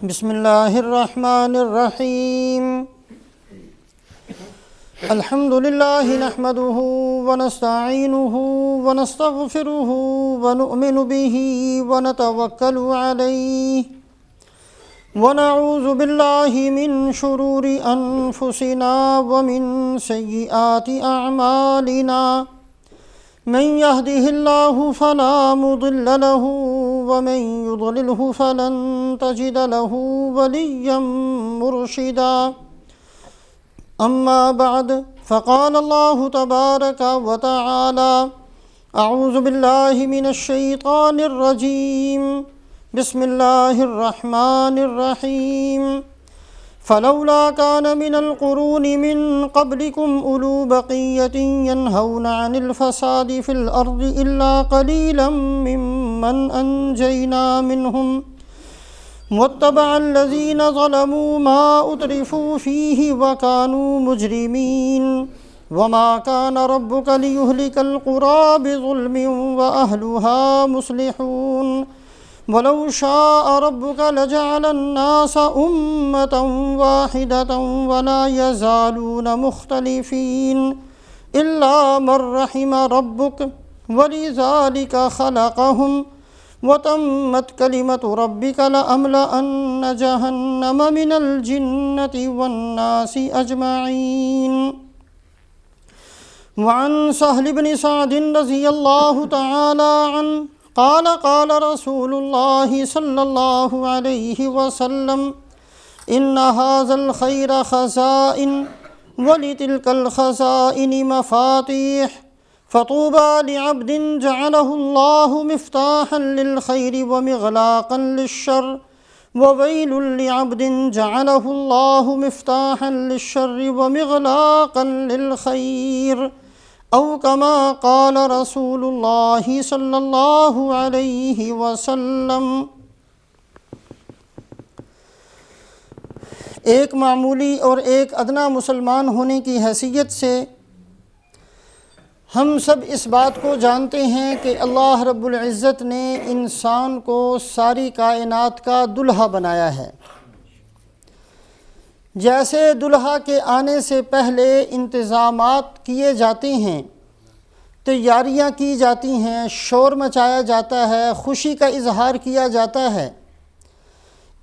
بسم اللہ الرحمن الرحیم الحمد للہ نحمده ونستعینه ونستغفره ونؤمن به ونتوکل علیہ ونعوذ باللہ من شرور انفسنا ومن سیئات اعمالنا من يهده الله فلا مضل له ومن يضلله فلن تجد له وليا مرشدا أما بعد فقال الله تبارك وتعالى أعوذ بالله من الشيطان الرجيم بسم الله الرحمن الرحيم فلولا كان من القرون من قبلكم أولو بقية ينهون عن الفساد في الأرض إلا قليلا ممن أنجينا منهم واتبع الذين ظلموا ما أترفوا فيه وكانوا مجرمين وما كان ربك ليهلك القرى بظلم وأهلها مصلحون ولو شاء ربك لجعل الناس أمة واحدة ولا يزالون مختلفين إلا من رحم ربك ولذلك خلقهم وتمت كلمة ربك لأملأن جهنم من الجنة والناس أجمعين وعن سهل بن سعد رضي الله تعالى عنه قال قال رسول الله صلى الله عليه وسلم إن هذا الخير خزائن ولتلك الخزائن مفاتيح فطوبى لعبد جعله الله مفتاحا للخير ومغلاقا للشر وويل لعبد جعله الله مفتاحا للشر ومغلاقا للخير او کما قال رسول اللہ صلی اللہ علیہ وسلم۔ ایک معمولی اور ایک ادنا مسلمان ہونے کی حیثیت سے ہم سب اس بات کو جانتے ہیں کہ اللہ رب العزت نے انسان کو ساری کائنات کا دلہا بنایا ہے۔ جیسے دلہا کے آنے سے پہلے انتظامات کیے جاتے ہیں، تیاریاں کی جاتی ہیں، شور مچایا جاتا ہے، خوشی کا اظہار کیا جاتا ہے،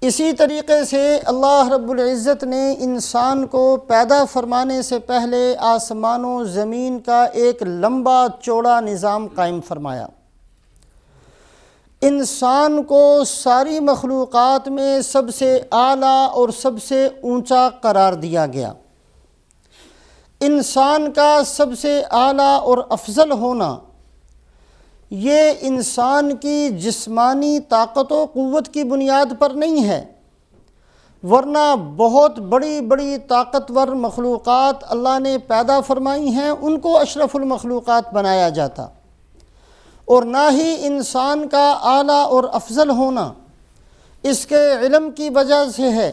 اسی طریقے سے اللہ رب العزت نے انسان کو پیدا فرمانے سے پہلے آسمان و زمین کا ایک لمبا چوڑا نظام قائم فرمایا۔ انسان کو ساری مخلوقات میں سب سے اعلیٰ اور سب سے اونچا قرار دیا گیا۔ انسان کا سب سے اعلیٰ اور افضل ہونا یہ انسان کی جسمانی طاقت و قوت کی بنیاد پر نہیں ہے، ورنہ بہت بڑی بڑی طاقتور مخلوقات اللہ نے پیدا فرمائی ہیں، ان کو اشرف المخلوقات بنایا جاتا، اور نہ ہی انسان کا اعلیٰ اور افضل ہونا اس کے علم کی وجہ سے ہے،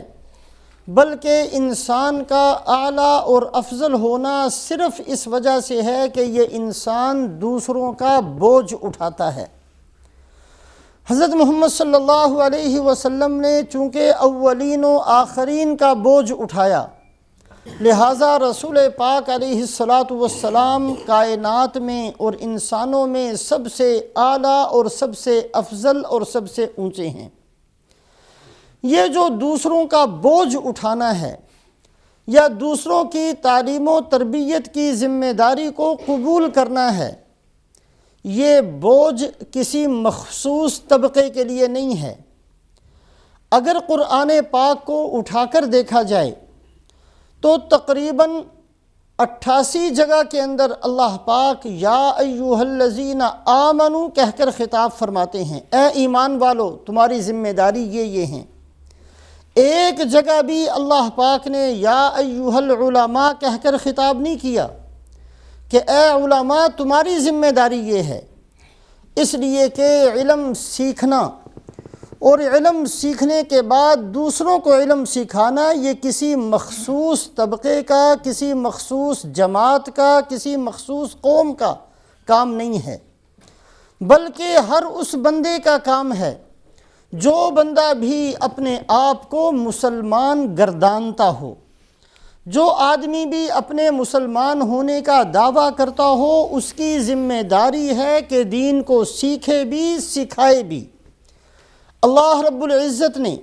بلکہ انسان کا اعلیٰ اور افضل ہونا صرف اس وجہ سے ہے کہ یہ انسان دوسروں کا بوجھ اٹھاتا ہے۔ حضرت محمد صلی اللہ علیہ وسلم نے چونکہ اولین و آخرین کا بوجھ اٹھایا، لہٰذا رسول پاک علیہ السلام کائنات میں اور انسانوں میں سب سے اعلیٰ اور سب سے افضل اور سب سے اونچے ہیں۔ یہ جو دوسروں کا بوجھ اٹھانا ہے یا دوسروں کی تعلیم و تربیت کی ذمہ داری کو قبول کرنا ہے، یہ بوجھ کسی مخصوص طبقے کے لیے نہیں ہے۔ اگر قرآن پاک کو اٹھا کر دیکھا جائے تو تقریباً 88 جگہ کے اندر اللہ پاک یا ایھا الذین آمنوا کہہ کر خطاب فرماتے ہیں، اے ایمان والو تمہاری ذمہ داری یہ ہیں۔ ایک جگہ بھی اللہ پاک نے یا ایھا العلماء کہہ کر خطاب نہیں کیا کہ اے علماء تمہاری ذمہ داری یہ ہے، اس لیے کہ علم سیکھنا اور علم سیکھنے کے بعد دوسروں کو علم سکھانا یہ کسی مخصوص طبقے کا، کسی مخصوص جماعت کا، کسی مخصوص قوم کا کام نہیں ہے۔ بلکہ ہر اس بندے کا کام ہے جو بندہ بھی اپنے آپ کو مسلمان گردانتا ہو، جو آدمی بھی اپنے مسلمان ہونے کا دعویٰ کرتا ہو، اس کی ذمہ داری ہے کہ دین کو سیکھے بھی سکھائے بھی۔ اللہ رب العزت نے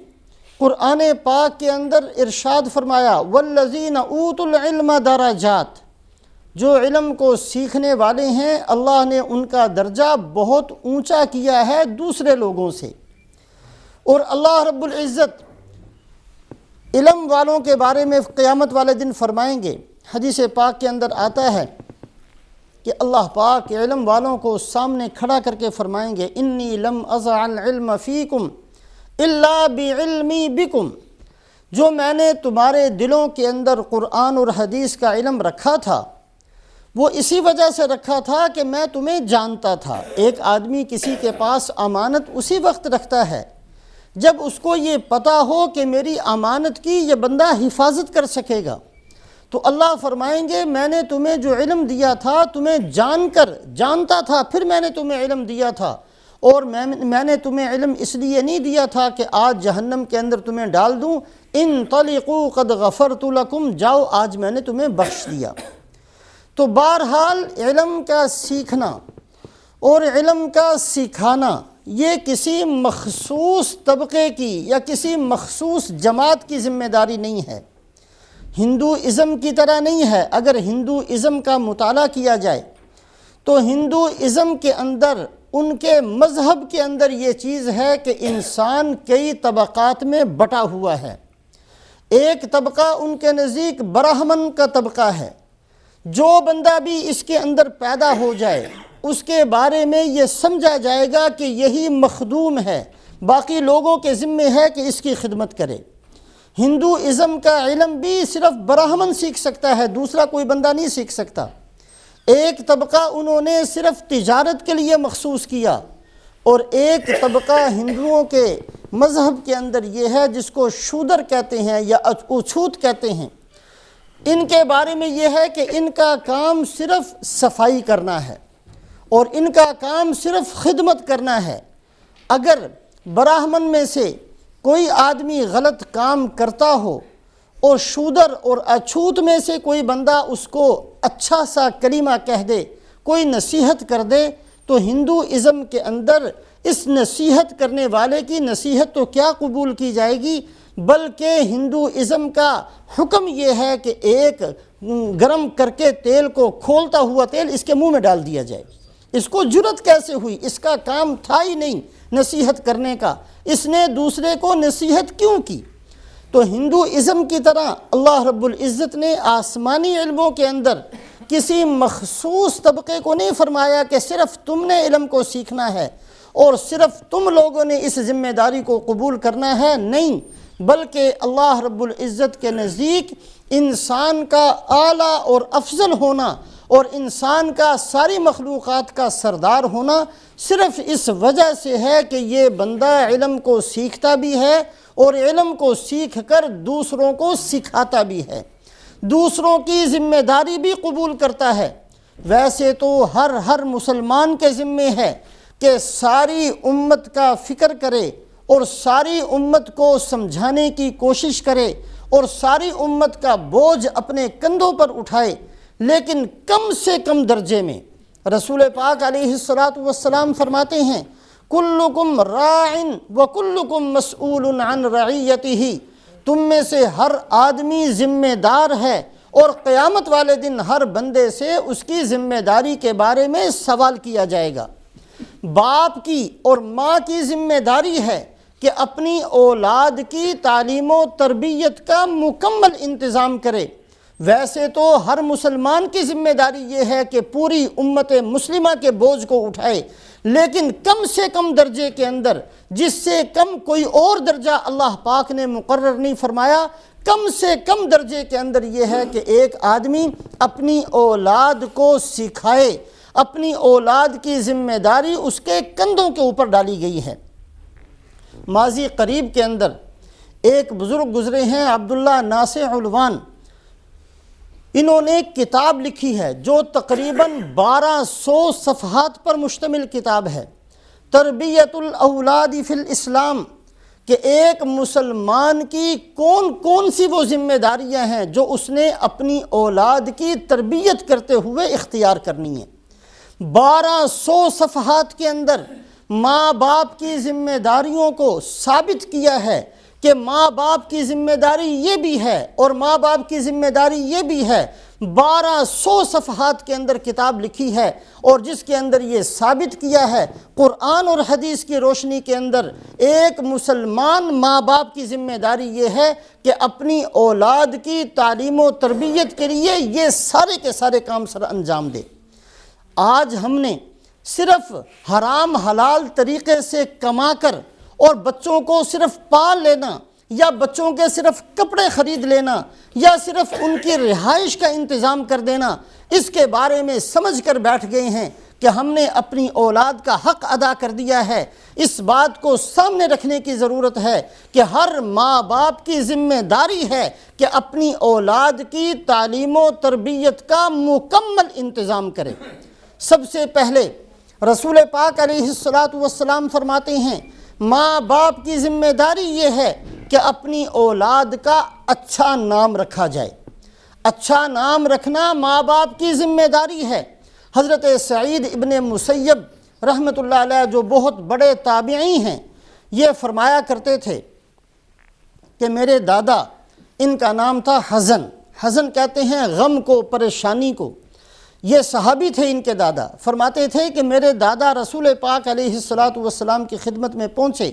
قرآن پاک کے اندر ارشاد فرمایا والذین اوتوا العلم درجات، جو علم کو سیکھنے والے ہیں اللہ نے ان کا درجہ بہت اونچا کیا ہے دوسرے لوگوں سے۔ اور اللہ رب العزت علم والوں کے بارے میں قیامت والے دن فرمائیں گے، حدیث پاک کے اندر آتا ہے کہ اللہ پاک علم والوں کو سامنے کھڑا کر کے فرمائیں گے انی لم اضع العلم فیکم الا بعلمی بکم، جو میں نے تمہارے دلوں کے اندر قرآن اور حدیث کا علم رکھا تھا وہ اسی وجہ سے رکھا تھا کہ میں تمہیں جانتا تھا۔ ایک آدمی کسی کے پاس امانت اسی وقت رکھتا ہے جب اس کو یہ پتہ ہو کہ میری امانت کی یہ بندہ حفاظت کر سکے گا۔ تو اللہ فرمائیں گے میں نے تمہیں جو علم دیا تھا تمہیں جان کر جانتا تھا، پھر میں نے تمہیں علم دیا تھا، اور میں نے تمہیں علم اس لیے نہیں دیا تھا کہ آج جہنم کے اندر تمہیں ڈال دوں، انطلقوا قد غفرت لکم، جاؤ آج میں نے تمہیں بخش دیا۔ تو بہرحال علم کا سیکھنا اور علم کا سکھانا یہ کسی مخصوص طبقے کی یا کسی مخصوص جماعت کی ذمہ داری نہیں ہے، ہندوازم کی طرح نہیں ہے۔ اگر ہندوازم کا مطالعہ کیا جائے تو ہندوازم کے اندر ان کے مذہب کے اندر یہ چیز ہے کہ انسان کئی طبقات میں بٹا ہوا ہے۔ ایک طبقہ ان کے نزدیک برہمن کا طبقہ ہے، جو بندہ بھی اس کے اندر پیدا ہو جائے اس کے بارے میں یہ سمجھا جائے گا کہ یہی مخدوم ہے، باقی لوگوں کے ذمے ہے کہ اس کی خدمت کرے۔ ہندوازم کا علم بھی صرف برہمن سیکھ سکتا ہے، دوسرا کوئی بندہ نہیں سیکھ سکتا۔ ایک طبقہ انہوں نے صرف تجارت کے لیے مخصوص کیا، اور ایک طبقہ ہندوؤں کے مذہب کے اندر یہ ہے جس کو شودر کہتے ہیں یا اچھوت کہتے ہیں۔ ان کے بارے میں یہ ہے کہ ان کا کام صرف صفائی کرنا ہے اور ان کا کام صرف خدمت کرنا ہے۔ اگر براہمن میں سے کوئی آدمی غلط کام کرتا ہو اور شودر اور اچھوت میں سے کوئی بندہ اس کو اچھا سا کلمہ کہہ دے، کوئی نصیحت کر دے، تو ہندوازم کے اندر اس نصیحت کرنے والے کی نصیحت تو کیا قبول کی جائے گی، بلکہ ہندوازم کا حکم یہ ہے کہ ایک گرم کر کے تیل کو کھولتا ہوا تیل اس کے منہ میں ڈال دیا جائے۔ اس کو جرت کیسے ہوئی؟ اس کا کام تھا ہی نہیں نصیحت کرنے کا، اس نے دوسرے کو نصیحت کیوں کی؟ تو ہندوازم کی طرح اللہ رب العزت نے آسمانی علموں کے اندر کسی مخصوص طبقے کو نہیں فرمایا کہ صرف تم نے علم کو سیکھنا ہے اور صرف تم لوگوں نے اس ذمہ داری کو قبول کرنا ہے، نہیں، بلکہ اللہ رب العزت کے نزدیک انسان کا اعلیٰ اور افضل ہونا اور انسان کا ساری مخلوقات کا سردار ہونا صرف اس وجہ سے ہے کہ یہ بندہ علم کو سیکھتا بھی ہے اور علم کو سیکھ کر دوسروں کو سکھاتا بھی ہے، دوسروں کی ذمہ داری بھی قبول کرتا ہے۔ ویسے تو ہر مسلمان کے ذمے ہے کہ ساری امت کا فکر کرے اور ساری امت کو سمجھانے کی کوشش کرے اور ساری امت کا بوجھ اپنے کندھوں پر اٹھائے، لیکن کم سے کم درجے میں رسول پاک علیہ السلام فرماتے ہیں کلکم راع وکلکم مسئول عن رعیتہ، تم میں سے ہر آدمی ذمہ دار ہے اور قیامت والے دن ہر بندے سے اس کی ذمہ داری کے بارے میں سوال کیا جائے گا۔ باپ کی اور ماں کی ذمہ داری ہے کہ اپنی اولاد کی تعلیم و تربیت کا مکمل انتظام کرے۔ ویسے تو ہر مسلمان کی ذمہ داری یہ ہے کہ پوری امت مسلمہ کے بوجھ کو اٹھائے، لیکن کم سے کم درجے کے اندر، جس سے کم کوئی اور درجہ اللہ پاک نے مقرر نہیں فرمایا، کم سے کم درجے کے اندر یہ ہے کہ ایک آدمی اپنی اولاد کو سکھائے، اپنی اولاد کی ذمہ داری اس کے کندھوں کے اوپر ڈالی گئی ہے۔ ماضی قریب کے اندر ایک بزرگ گزرے ہیں عبداللہ ناصح علوان، انہوں نے ایک کتاب لکھی ہے جو تقریباً 1200 صفحات پر مشتمل کتاب ہے، تربیت الاولاد فی الاسلام، کہ ایک مسلمان کی کون کون سی وہ ذمہ داریاں ہیں جو اس نے اپنی اولاد کی تربیت کرتے ہوئے اختیار کرنی ہیں۔ 1200 صفحات کے اندر ماں باپ کی ذمہ داریوں کو ثابت کیا ہے کہ ماں باپ کی ذمہ داری یہ بھی ہے اور ماں باپ کی ذمہ داری یہ بھی ہے۔ 1200 صفحات کے اندر کتاب لکھی ہے اور جس کے اندر یہ ثابت کیا ہے قرآن اور حدیث کی روشنی کے اندر ایک مسلمان ماں باپ کی ذمہ داری یہ ہے کہ اپنی اولاد کی تعلیم و تربیت کے لیے یہ سارے کے سارے کام سر انجام دے۔ آج ہم نے صرف حرام حلال طریقے سے کما کر اور بچوں کو صرف پال لینا یا بچوں کے صرف کپڑے خرید لینا یا صرف ان کی رہائش کا انتظام کر دینا، اس کے بارے میں سمجھ کر بیٹھ گئے ہیں کہ ہم نے اپنی اولاد کا حق ادا کر دیا ہے۔ اس بات کو سامنے رکھنے کی ضرورت ہے کہ ہر ماں باپ کی ذمہ داری ہے کہ اپنی اولاد کی تعلیم و تربیت کا مکمل انتظام کرے۔ سب سے پہلے رسول پاک علیہ السلام فرماتے ہیں ماں باپ کی ذمہ داری یہ ہے کہ اپنی اولاد کا اچھا نام رکھا جائے۔ اچھا نام رکھنا ماں باپ کی ذمہ داری ہے۔ حضرت سعید ابن مسیب رحمۃ اللہ علیہ جو بہت بڑے تابعی ہیں، یہ فرمایا کرتے تھے کہ میرے دادا، ان کا نام تھا حزن، حزن کہتے ہیں غم کو، پریشانی کو، یہ صحابی تھے ان کے دادا، فرماتے تھے کہ میرے دادا رسول پاک علیہ السلام کی خدمت میں پہنچے،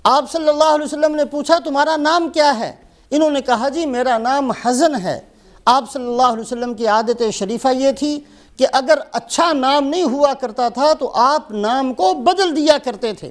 آپ صلی اللہ علیہ وسلم نے پوچھا تمہارا نام کیا ہے؟ انہوں نے کہا جی میرا نام حزن ہے۔ آپ صلی اللہ علیہ وسلم کی عادت شریفہ یہ تھی کہ اگر اچھا نام نہیں ہوا کرتا تھا تو آپ نام کو بدل دیا کرتے تھے۔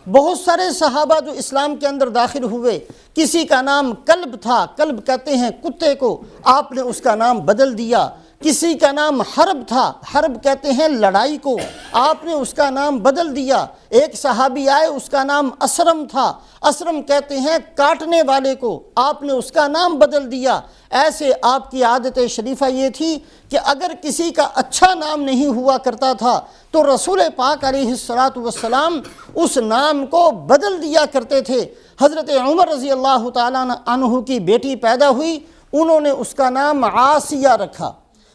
بہت سارے صحابہ جو اسلام کے اندر داخل ہوئے، کسی کا نام کلب تھا، کلب کہتے ہیں کتے کو، آپ نے اس کا نام بدل دیا۔ کسی کا نام حرب تھا، حرب کہتے ہیں لڑائی کو، آپ نے اس کا نام بدل دیا۔ ایک صحابی آئے، اس کا نام اسرم تھا، اسرم کہتے ہیں کاٹنے والے کو، آپ نے اس کا نام بدل دیا۔ ایسے آپ کی عادت شریفہ یہ تھی کہ اگر کسی کا اچھا نام نہیں ہوا کرتا تھا تو رسول پاک علیہ السلام اس نام کو بدل دیا کرتے تھے۔ حضرت عمر رضی اللہ تعالیٰ عنہ کی بیٹی پیدا ہوئی، انہوں نے اس کا نام عاصیہ رکھا،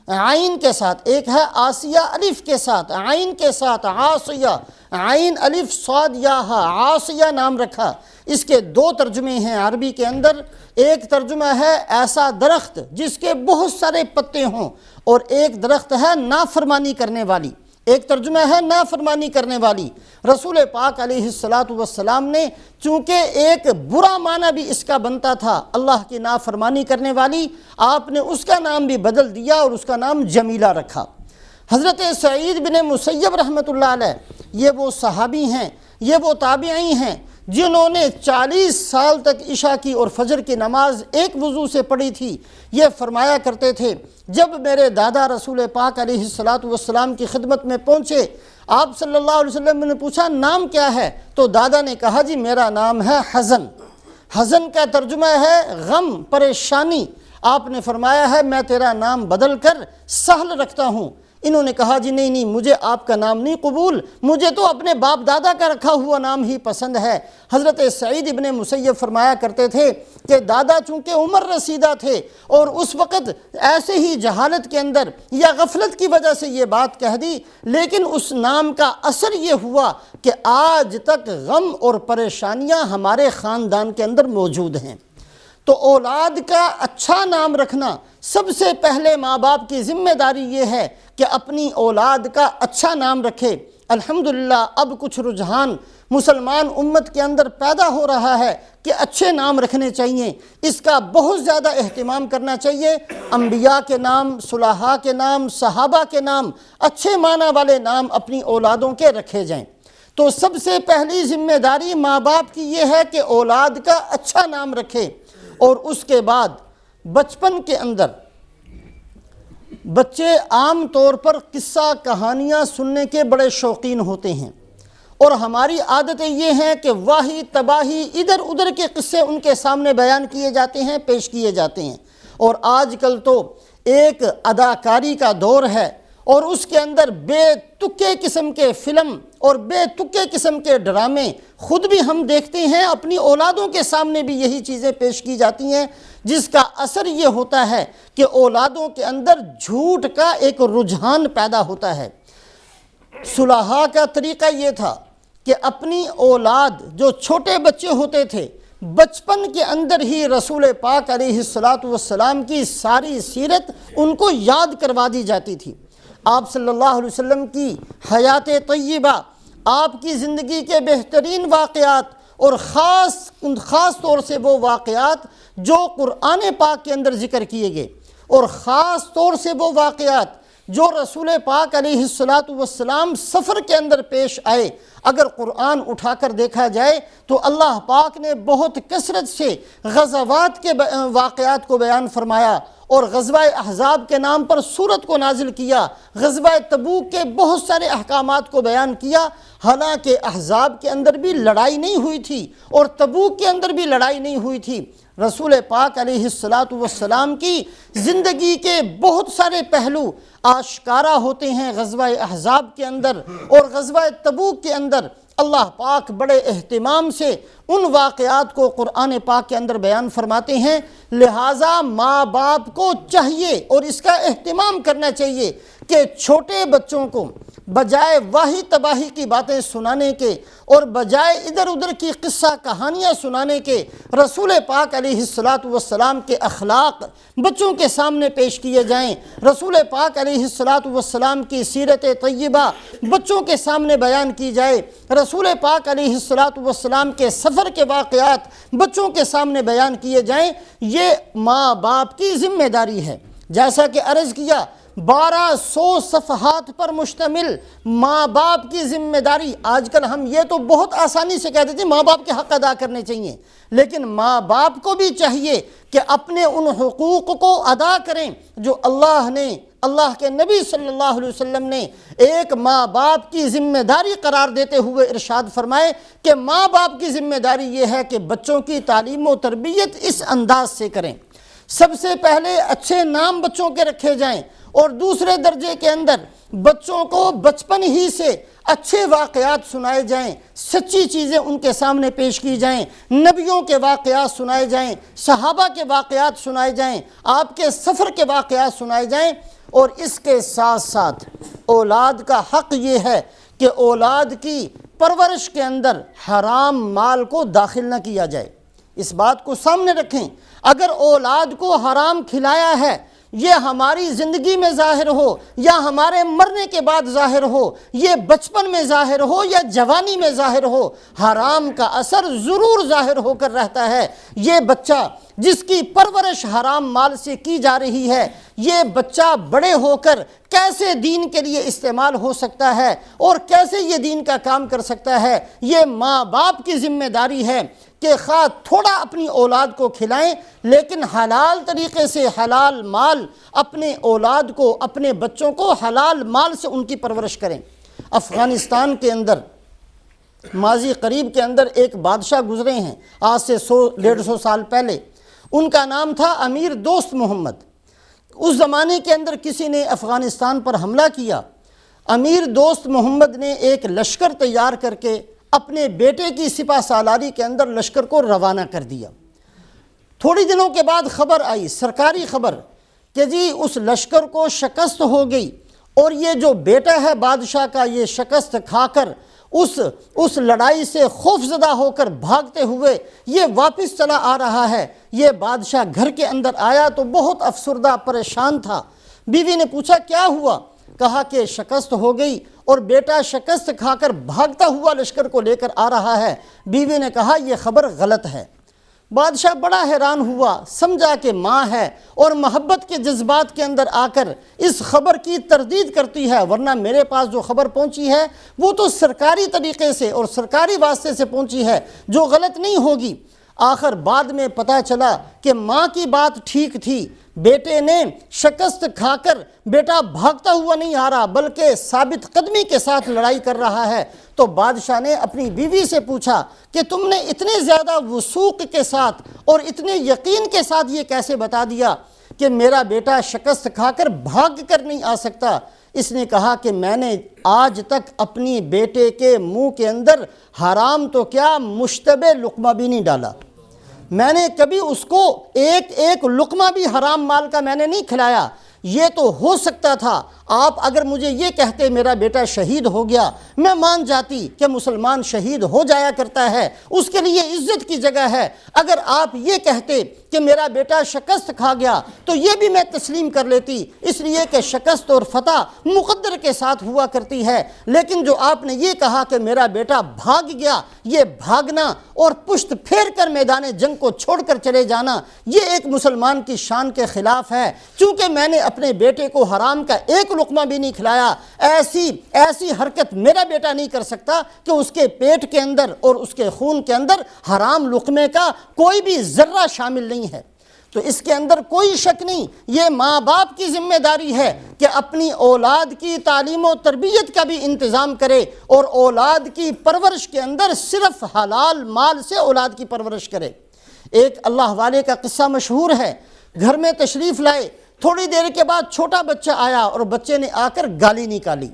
عین کے ساتھ، ایک ہے آسیہ الف کے ساتھ، عین کے ساتھ عاصیہ، عین الف صاد یا ہا، عاصیہ نام رکھا۔ اس کے دو ترجمے ہیں عربی کے اندر، ایک ترجمہ ہے ایسا درخت جس کے بہت سارے پتے ہوں، اور ایک درخت ہے نافرمانی کرنے والی، ایک ترجمہ ہے نافرمانی کرنے والی۔ رسول پاک علیہ السلام نے چونکہ ایک برا معنی بھی اس کا بنتا تھا، اللہ کی نافرمانی کرنے والی، آپ نے اس کا نام بھی بدل دیا اور اس کا نام جمیلہ رکھا۔ حضرت سعید بن مسیب رحمۃ اللہ علیہ یہ وہ صحابی ہیں، یہ وہ تابعی ہیں جنہوں نے 40 سال تک عشاء کی اور فجر کی نماز ایک وضو سے پڑھی تھی۔ یہ فرمایا کرتے تھے جب میرے دادا رسول پاک علیہ السلام کی خدمت میں پہنچے، آپ صلی اللہ علیہ وسلم نے پوچھا نام کیا ہے؟ تو دادا نے کہا جی میرا نام ہے حزن۔ حزن کا ترجمہ ہے غم، پریشانی۔ آپ نے فرمایا ہے میں تیرا نام بدل کر سہل رکھتا ہوں۔ انہوں نے کہا جی نہیں مجھے آپ کا نام نہیں قبول، مجھے تو اپنے باپ دادا کا رکھا ہوا نام ہی پسند ہے۔ حضرت سعید ابن مسیب فرمایا کرتے تھے کہ دادا چونکہ عمر رسیدہ تھے اور اس وقت ایسے ہی جہالت کے اندر یا غفلت کی وجہ سے یہ بات کہہ دی، لیکن اس نام کا اثر یہ ہوا کہ آج تک غم اور پریشانیاں ہمارے خاندان کے اندر موجود ہیں۔ تو اولاد کا اچھا نام رکھنا سب سے پہلے ماں باپ کی ذمہ داری یہ ہے کہ اپنی اولاد کا اچھا نام رکھے۔ الحمدللہ اب کچھ رجحان مسلمان امت کے اندر پیدا ہو رہا ہے کہ اچھے نام رکھنے چاہیے، اس کا بہت زیادہ اہتمام کرنا چاہیے۔ انبیاء کے نام، صلحاء کے نام، صحابہ کے نام، اچھے معنی والے نام اپنی اولادوں کے رکھے جائیں۔ تو سب سے پہلی ذمہ داری ماں باپ کی یہ ہے کہ اولاد کا اچھا نام رکھے، اور اس کے بعد بچپن کے اندر بچے عام طور پر قصہ کہانیاں سننے کے بڑے شوقین ہوتے ہیں، اور ہماری عادتیں یہ ہیں کہ واہی تباہی ادھر ادھر کے قصے ان کے سامنے بیان کیے جاتے ہیں، پیش کیے جاتے ہیں۔ اور آج کل تو ایک اداکاری کا دور ہے، اور اس کے اندر بے تکے قسم کے فلم اور بے تکے قسم کے ڈرامے خود بھی ہم دیکھتے ہیں، اپنی اولادوں کے سامنے بھی یہی چیزیں پیش کی جاتی ہیں، جس کا اثر یہ ہوتا ہے کہ اولادوں کے اندر جھوٹ کا ایک رجحان پیدا ہوتا ہے۔ صلحاء کا طریقہ یہ تھا کہ اپنی اولاد جو چھوٹے بچے ہوتے تھے، بچپن کے اندر ہی رسول پاک علیہ السلام کی ساری سیرت ان کو یاد کروا دی جاتی تھی۔ آپ صلی اللہ علیہ وسلم کی حیات طیبہ، آپ کی زندگی کے بہترین واقعات، اور خاص طور سے وہ واقعات جو قرآن پاک کے اندر ذکر کیے گئے، اور خاص طور سے وہ واقعات جو رسول پاک علیہ السلام سفر کے اندر پیش آئے، اگر قرآن اٹھا کر دیکھا جائے تو اللہ پاک نے بہت کثرت سے غزوات کے واقعات کو بیان فرمایا، اور غزوہ احزاب کے نام پر سورت کو نازل کیا، غزوہ تبوک کے بہت سارے احکامات کو بیان کیا۔ حالانکہ احزاب کے اندر بھی لڑائی نہیں ہوئی تھی اور تبوک کے اندر بھی لڑائی نہیں ہوئی تھی، رسول پاک علیہ السلام کی زندگی کے بہت سارے پہلو آشکارا ہوتے ہیں غزوہ احزاب کے اندر، اور غزوہ تبوک کے اندر اللہ پاک بڑے اہتمام سے ان واقعات کو قرآن پاک کے اندر بیان فرماتے ہیں۔ لہٰذا ماں باپ کو چاہیے اور اس کا اہتمام کرنا چاہیے کہ چھوٹے بچوں کو بجائے واہی تباہی کی باتیں سنانے کے اور بجائے ادھر ادھر کی قصہ کہانیاں سنانے کے، رسول پاک علیہ السلام کے اخلاق بچوں کے سامنے پیش کیے جائیں، رسول پاک علیہ السلام کی سیرت طیبہ بچوں کے سامنے بیان کی جائے، رسول پاک علیہ السلام کے سفر کے واقعات بچوں کے سامنے بیان کیے جائیں۔ یہ ماں باپ کی ذمہ داری ہے۔ جیسا کہ عرض کیا، 1200 صفحات پر مشتمل ماں باپ کی ذمہ داری۔ آج کل ہم یہ تو بہت آسانی سے کہہ دیتے ہیں ماں باپ کے حق ادا کرنے چاہیے، لیکن ماں باپ کو بھی چاہیے کہ اپنے ان حقوق کو ادا کریں جو اللہ کے نبی صلی اللہ علیہ وسلم نے ایک ماں باپ کی ذمہ داری قرار دیتے ہوئے ارشاد فرمائے کہ ماں باپ کی ذمہ داری یہ ہے کہ بچوں کی تعلیم و تربیت اس انداز سے کریں۔ سب سے پہلے اچھے نام بچوں کے رکھے جائیں، اور دوسرے درجے کے اندر بچوں کو بچپن ہی سے اچھے واقعات سنائے جائیں، سچی چیزیں ان کے سامنے پیش کی جائیں، نبیوں کے واقعات سنائے جائیں، صحابہ کے واقعات سنائے جائیں، آپ کے سفر کے واقعات سنائے جائیں۔ اور اس کے ساتھ ساتھ اولاد کا حق یہ ہے کہ اولاد کی پرورش کے اندر حرام مال کو داخل نہ کیا جائے۔ اس بات کو سامنے رکھیں، اگر اولاد کو حرام کھلایا ہے، یہ ہماری زندگی میں ظاہر ہو یا ہمارے مرنے کے بعد ظاہر ہو، یہ بچپن میں ظاہر ہو یا جوانی میں ظاہر ہو، حرام کا اثر ضرور ظاہر ہو کر رہتا ہے۔ یہ بچہ جس کی پرورش حرام مال سے کی جا رہی ہے، یہ بچہ بڑے ہو کر کیسے دین کے لیے استعمال ہو سکتا ہے اور کیسے یہ دین کا کام کر سکتا ہے، یہ ماں باپ کی ذمہ داری ہے کہ خواہ تھوڑا اپنی اولاد کو کھلائیں، لیکن حلال طریقے سے حلال مال اپنے اولاد کو، اپنے بچوں کو حلال مال سے ان کی پرورش کریں۔ افغانستان کے اندر ماضی قریب کے اندر ایک بادشاہ گزرے ہیں، آج سے 100-150 سال پہلے۔ ان کا نام تھا امیر دوست محمد۔ اس زمانے کے اندر کسی نے افغانستان پر حملہ کیا، امیر دوست محمد نے ایک لشکر تیار کر کے اپنے بیٹے کی سپہ سالاری کے اندر لشکر کو روانہ کر دیا۔ تھوڑی دنوں کے بعد خبر آئی، سرکاری خبر، کہ جی اس لشکر کو شکست ہو گئی، اور یہ جو بیٹا ہے بادشاہ کا، یہ شکست کھا کر اس لڑائی سے خوف زدہ ہو کر بھاگتے ہوئے یہ واپس چلا آ رہا ہے۔ یہ بادشاہ گھر کے اندر آیا تو بہت افسردہ پریشان تھا۔ بیوی نے پوچھا کیا ہوا؟ کہا کہ شکست ہو گئی اور بیٹا شکست کھا کر بھاگتا ہوا لشکر کو لے کر آ رہا ہے۔ بیوی نے کہا یہ خبر غلط ہے۔ بادشاہ بڑا حیران ہوا، سمجھا کہ ماں ہے اور محبت کے جذبات کے اندر آ کر اس خبر کی تردید کرتی ہے، ورنہ میرے پاس جو خبر پہنچی ہے وہ تو سرکاری طریقے سے اور سرکاری واسطے سے پہنچی ہے، جو غلط نہیں ہوگی۔ آخر بعد میں پتہ چلا کہ ماں کی بات ٹھیک تھی، بیٹے نے شکست کھا کر بیٹا بھاگتا ہوا نہیں آ رہا بلکہ ثابت قدمی کے ساتھ لڑائی کر رہا ہے۔ تو بادشاہ نے اپنی بیوی سے پوچھا کہ تم نے اتنے زیادہ وثوق کے ساتھ اور اتنے یقین کے ساتھ یہ کیسے بتا دیا؟ کہ میرا بیٹا شکست کھا کر بھاگ کر نہیں آ سکتا؟ اس نے کہا کہ میں نے آج تک اپنی بیٹے کے منہ کے اندر حرام تو کیا مشتبہ لقمہ بھی نہیں ڈالا، میں نے کبھی اس کو ایک لقمہ بھی حرام مال کا میں نے نہیں کھلایا۔ یہ تو ہو سکتا تھا آپ اگر مجھے یہ کہتے میرا بیٹا شہید ہو گیا، میں مان جاتی کہ مسلمان شہید ہو جایا کرتا ہے، اس کے لیے عزت کی جگہ ہے۔ اگر آپ یہ کہتے کہ میرا بیٹا شکست کھا گیا تو یہ بھی میں تسلیم کر لیتی، اس لیے کہ شکست اور فتح مقدر کے ساتھ ہوا کرتی ہے۔ لیکن جو آپ نے یہ کہا کہ میرا بیٹا بھاگ گیا، یہ بھاگنا اور پشت پھیر کر میدان جنگ کو چھوڑ کر چلے جانا، یہ ایک مسلمان کی شان کے خلاف ہے۔ چونکہ میں نے اپنے بیٹے کو حرام کا ایک لقمہ بھی نہیں کھلایا، ایسی حرکت میرا بیٹا نہیں کر سکتا کہ اس کے پیٹ کے اندر اور اس کے خون کے اندر حرام لقمے کا کوئی بھی ذرہ شامل نہیں ہے۔ تو اس کے اندر کوئی شک نہیں، یہ ماں باپ کی ذمہ داری ہے کہ اپنی اولاد کی تعلیم و تربیت کا بھی انتظام کرے اور اولاد کی پرورش کے اندر صرف حلال مال سے اولاد کی پرورش کرے۔ ایک اللہ والے کا قصہ مشہور ہے، گھر میں تشریف لائے، تھوڑی دیر کے بعد چھوٹا بچہ آیا اور بچے نے آ کر گالی نکالی۔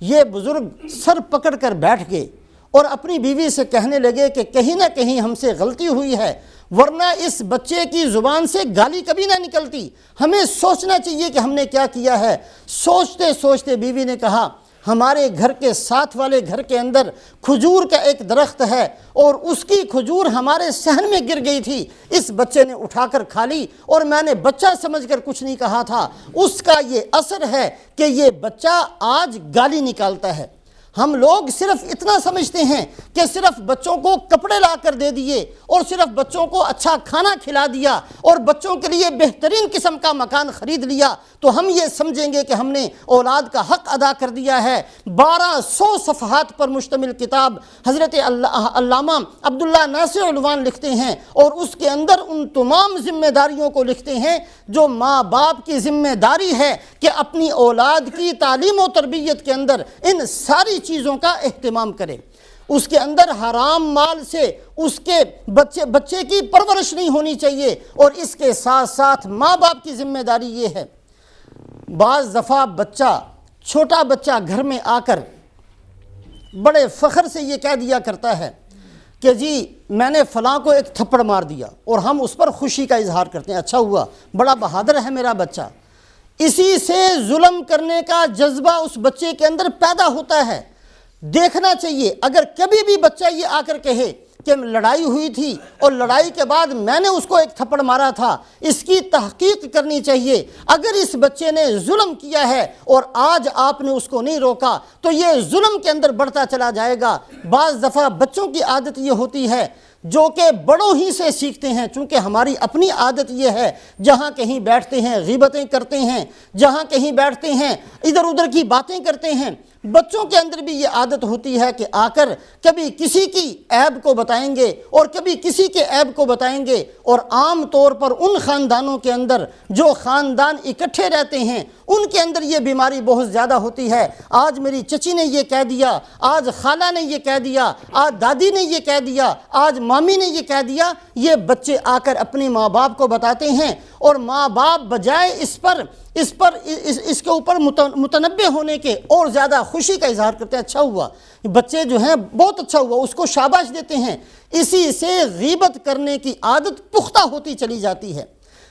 یہ بزرگ سر پکڑ کر بیٹھ گئے اور اپنی بیوی سے کہنے لگے کہ کہیں نہ کہیں ہم سے غلطی ہوئی ہے، ورنہ اس بچے کی زبان سے گالی کبھی نہ نکلتی، ہمیں سوچنا چاہیے کہ ہم نے کیا کیا ہے۔ سوچتے سوچتے بیوی نے کہا ہمارے گھر کے ساتھ والے گھر کے اندر کھجور کا ایک درخت ہے اور اس کی کھجور ہمارے صحن میں گر گئی تھی، اس بچے نے اٹھا کر کھا لی اور میں نے بچہ سمجھ کر کچھ نہیں کہا تھا۔ اس کا یہ اثر ہے کہ یہ بچہ آج گالی نکالتا ہے۔ ہم لوگ صرف اتنا سمجھتے ہیں کہ صرف بچوں کو کپڑے لا کر دے دیے اور صرف بچوں کو اچھا کھانا کھلا دیا اور بچوں کے لیے بہترین قسم کا مکان خرید لیا تو ہم یہ سمجھیں گے کہ ہم نے اولاد کا حق ادا کر دیا ہے۔ 1200 صفحات پر مشتمل کتاب حضرت علامہ عبداللہ ناصر علوان لکھتے ہیں اور اس کے اندر ان تمام ذمہ داریوں کو لکھتے ہیں جو ماں باپ کی ذمہ داری ہے کہ اپنی اولاد کی تعلیم و تربیت کے اندر ان ساری چیزوں کا اہتمام کرے۔ اس کے اندر حرام مال سے اس کے بچے کی پرورش نہیں ہونی چاہیے، اور اس کے ساتھ ساتھ ماں باپ کی ذمہ داری یہ ہے۔ بعض دفعہ چھوٹا بچہ گھر میں آ کر بڑے فخر سے یہ کہہ دیا کرتا ہے کہ جی میں نے فلاں کو ایک تھپڑ مار دیا، اور ہم اس پر خوشی کا اظہار کرتے ہیں، اچھا ہوا، بڑا بہادر ہے میرا بچہ۔ اسی سے ظلم کرنے کا جذبہ اس بچے کے اندر پیدا ہوتا ہے۔ دیکھنا چاہیے اگر کبھی بھی بچہ یہ آ کر کہے کہ لڑائی ہوئی تھی اور لڑائی کے بعد میں نے اس کو ایک تھپڑ مارا تھا، اس کی تحقیق کرنی چاہیے۔ اگر اس بچے نے ظلم کیا ہے اور آج آپ نے اس کو نہیں روکا تو یہ ظلم کے اندر بڑھتا چلا جائے گا۔ بعض دفعہ بچوں کی عادت یہ ہوتی ہے جو کہ بڑوں ہی سے سیکھتے ہیں، چونکہ ہماری اپنی عادت یہ ہے جہاں کہیں بیٹھتے ہیں غیبتیں کرتے ہیں، جہاں کہیں بیٹھتے ہیں ادھر ادھر کی باتیں کرتے ہیں۔ بچوں کے اندر بھی یہ عادت ہوتی ہے کہ آ کر کبھی کسی کی عیب کو بتائیں گے اور کبھی کسی کے عیب کو بتائیں گے، اور عام طور پر ان خاندانوں کے اندر جو خاندان اکٹھے رہتے ہیں ان کے اندر یہ بیماری بہت زیادہ ہوتی ہے۔ آج میری چچی نے یہ کہہ دیا، آج خالہ نے یہ کہہ دیا، آج دادی نے یہ کہہ دیا، آج مامی نے یہ کہہ دیا۔ یہ بچے آ کر اپنے ماں باپ کو بتاتے ہیں اور ماں باپ بجائے اس کے اوپر متنبہ ہونے کے اور زیادہ خوشی کا اظہار کرتے ہیں، اچھا ہوا، بچے جو ہیں بہت اچھا ہوا، اس کو شاباش دیتے ہیں۔ اسی سے غیبت کرنے کی عادت پختہ ہوتی چلی جاتی ہے۔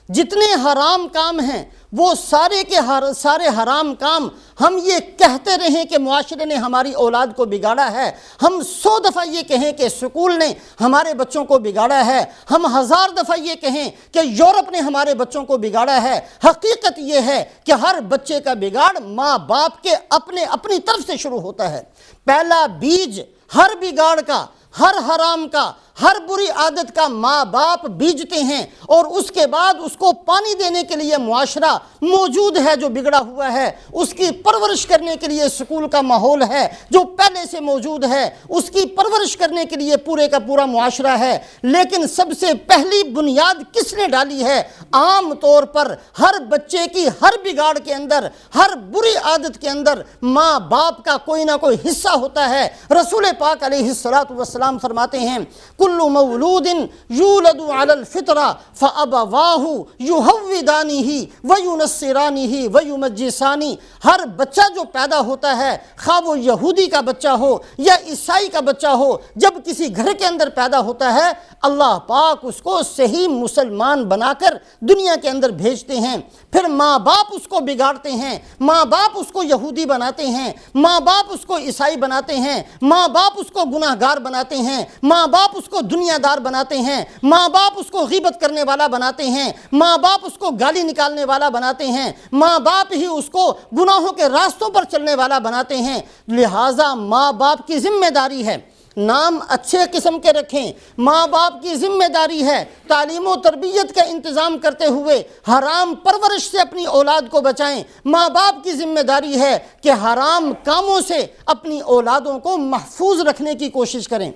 جتنے حرام کام ہیں وہ سارے کے سارے حرام کام ہم یہ کہتے رہیں کہ معاشرے نے ہماری اولاد کو بگاڑا ہے، ہم 100 دفعہ یہ کہیں کہ سکول نے ہمارے بچوں کو بگاڑا ہے، ہم 1000 دفعہ یہ کہیں کہ یورپ نے ہمارے بچوں کو بگاڑا ہے، حقیقت یہ ہے کہ ہر بچے کا بگاڑ ماں باپ کے اپنی طرف سے شروع ہوتا ہے۔ پہلا بیج ہر بگاڑ کا، ہر حرام کا، ہر بری عادت کا ماں باپ بیجتے ہیں، اور اس کے بعد اس کو پانی دینے کے لیے معاشرہ موجود ہے جو بگڑا ہوا ہے، اس کی پرورش کرنے کے لیے سکول کا ماحول ہے جو پہلے سے موجود ہے، اس کی پرورش کرنے کے لیے پورے کا پورا معاشرہ ہے۔ لیکن سب سے پہلی بنیاد کس نے ڈالی ہے؟ عام طور پر ہر بچے کی ہر بگاڑ کے اندر، ہر بری عادت کے اندر ماں باپ کا کوئی نہ کوئی حصہ ہوتا ہے۔ رسول پاک علیہ الصلوۃ والسلام فرماتے ہیں کل مولود یولد علی الفطرہ فابواہ یہودانہ وینصرانہ ویمجسانہ، ہر بچہ جو پیدا ہوتا ہے، خواہ وہ یہودی کا بچہ ہو یا عیسائی کا بچہ ہو، جب کسی گھر کے اندر پیدا ہوتا ہے اللہ پاک اس کو صحیح مسلمان بنا کر دنیا کے اندر بھیجتے ہیں، پھر ماں باپ اس کو بگاڑتے ہیں، ماں باپ اس کو یہودی بناتے ہیں، ماں باپ اس کو عیسائی بناتے ہیں، ماں باپ اس کو گناہ گار بناتے ہیں، ماں باپ اس کو دنیا دار بناتے ہیں، ماں باپ اس کو غیبت کرنے والا بناتے ہیں، ماں باپ اس کو گالی نکالنے والا بناتے ہیں، ماں باپ ہی اس کو گناہوں کے راستوں پر چلنے والا بناتے ہیں۔ لہٰذا ماں باپ کی ذمہ داری ہے نام اچھے قسم کے رکھیں، ماں باپ کی ذمہ داری ہے تعلیم و تربیت کا انتظام کرتے ہوئے حرام پرورش سے اپنی اولاد کو بچائیں، ماں باپ کی ذمہ داری ہے کہ حرام کاموں سے اپنی اولادوں کو محفوظ رکھنے کی کوشش کریں۔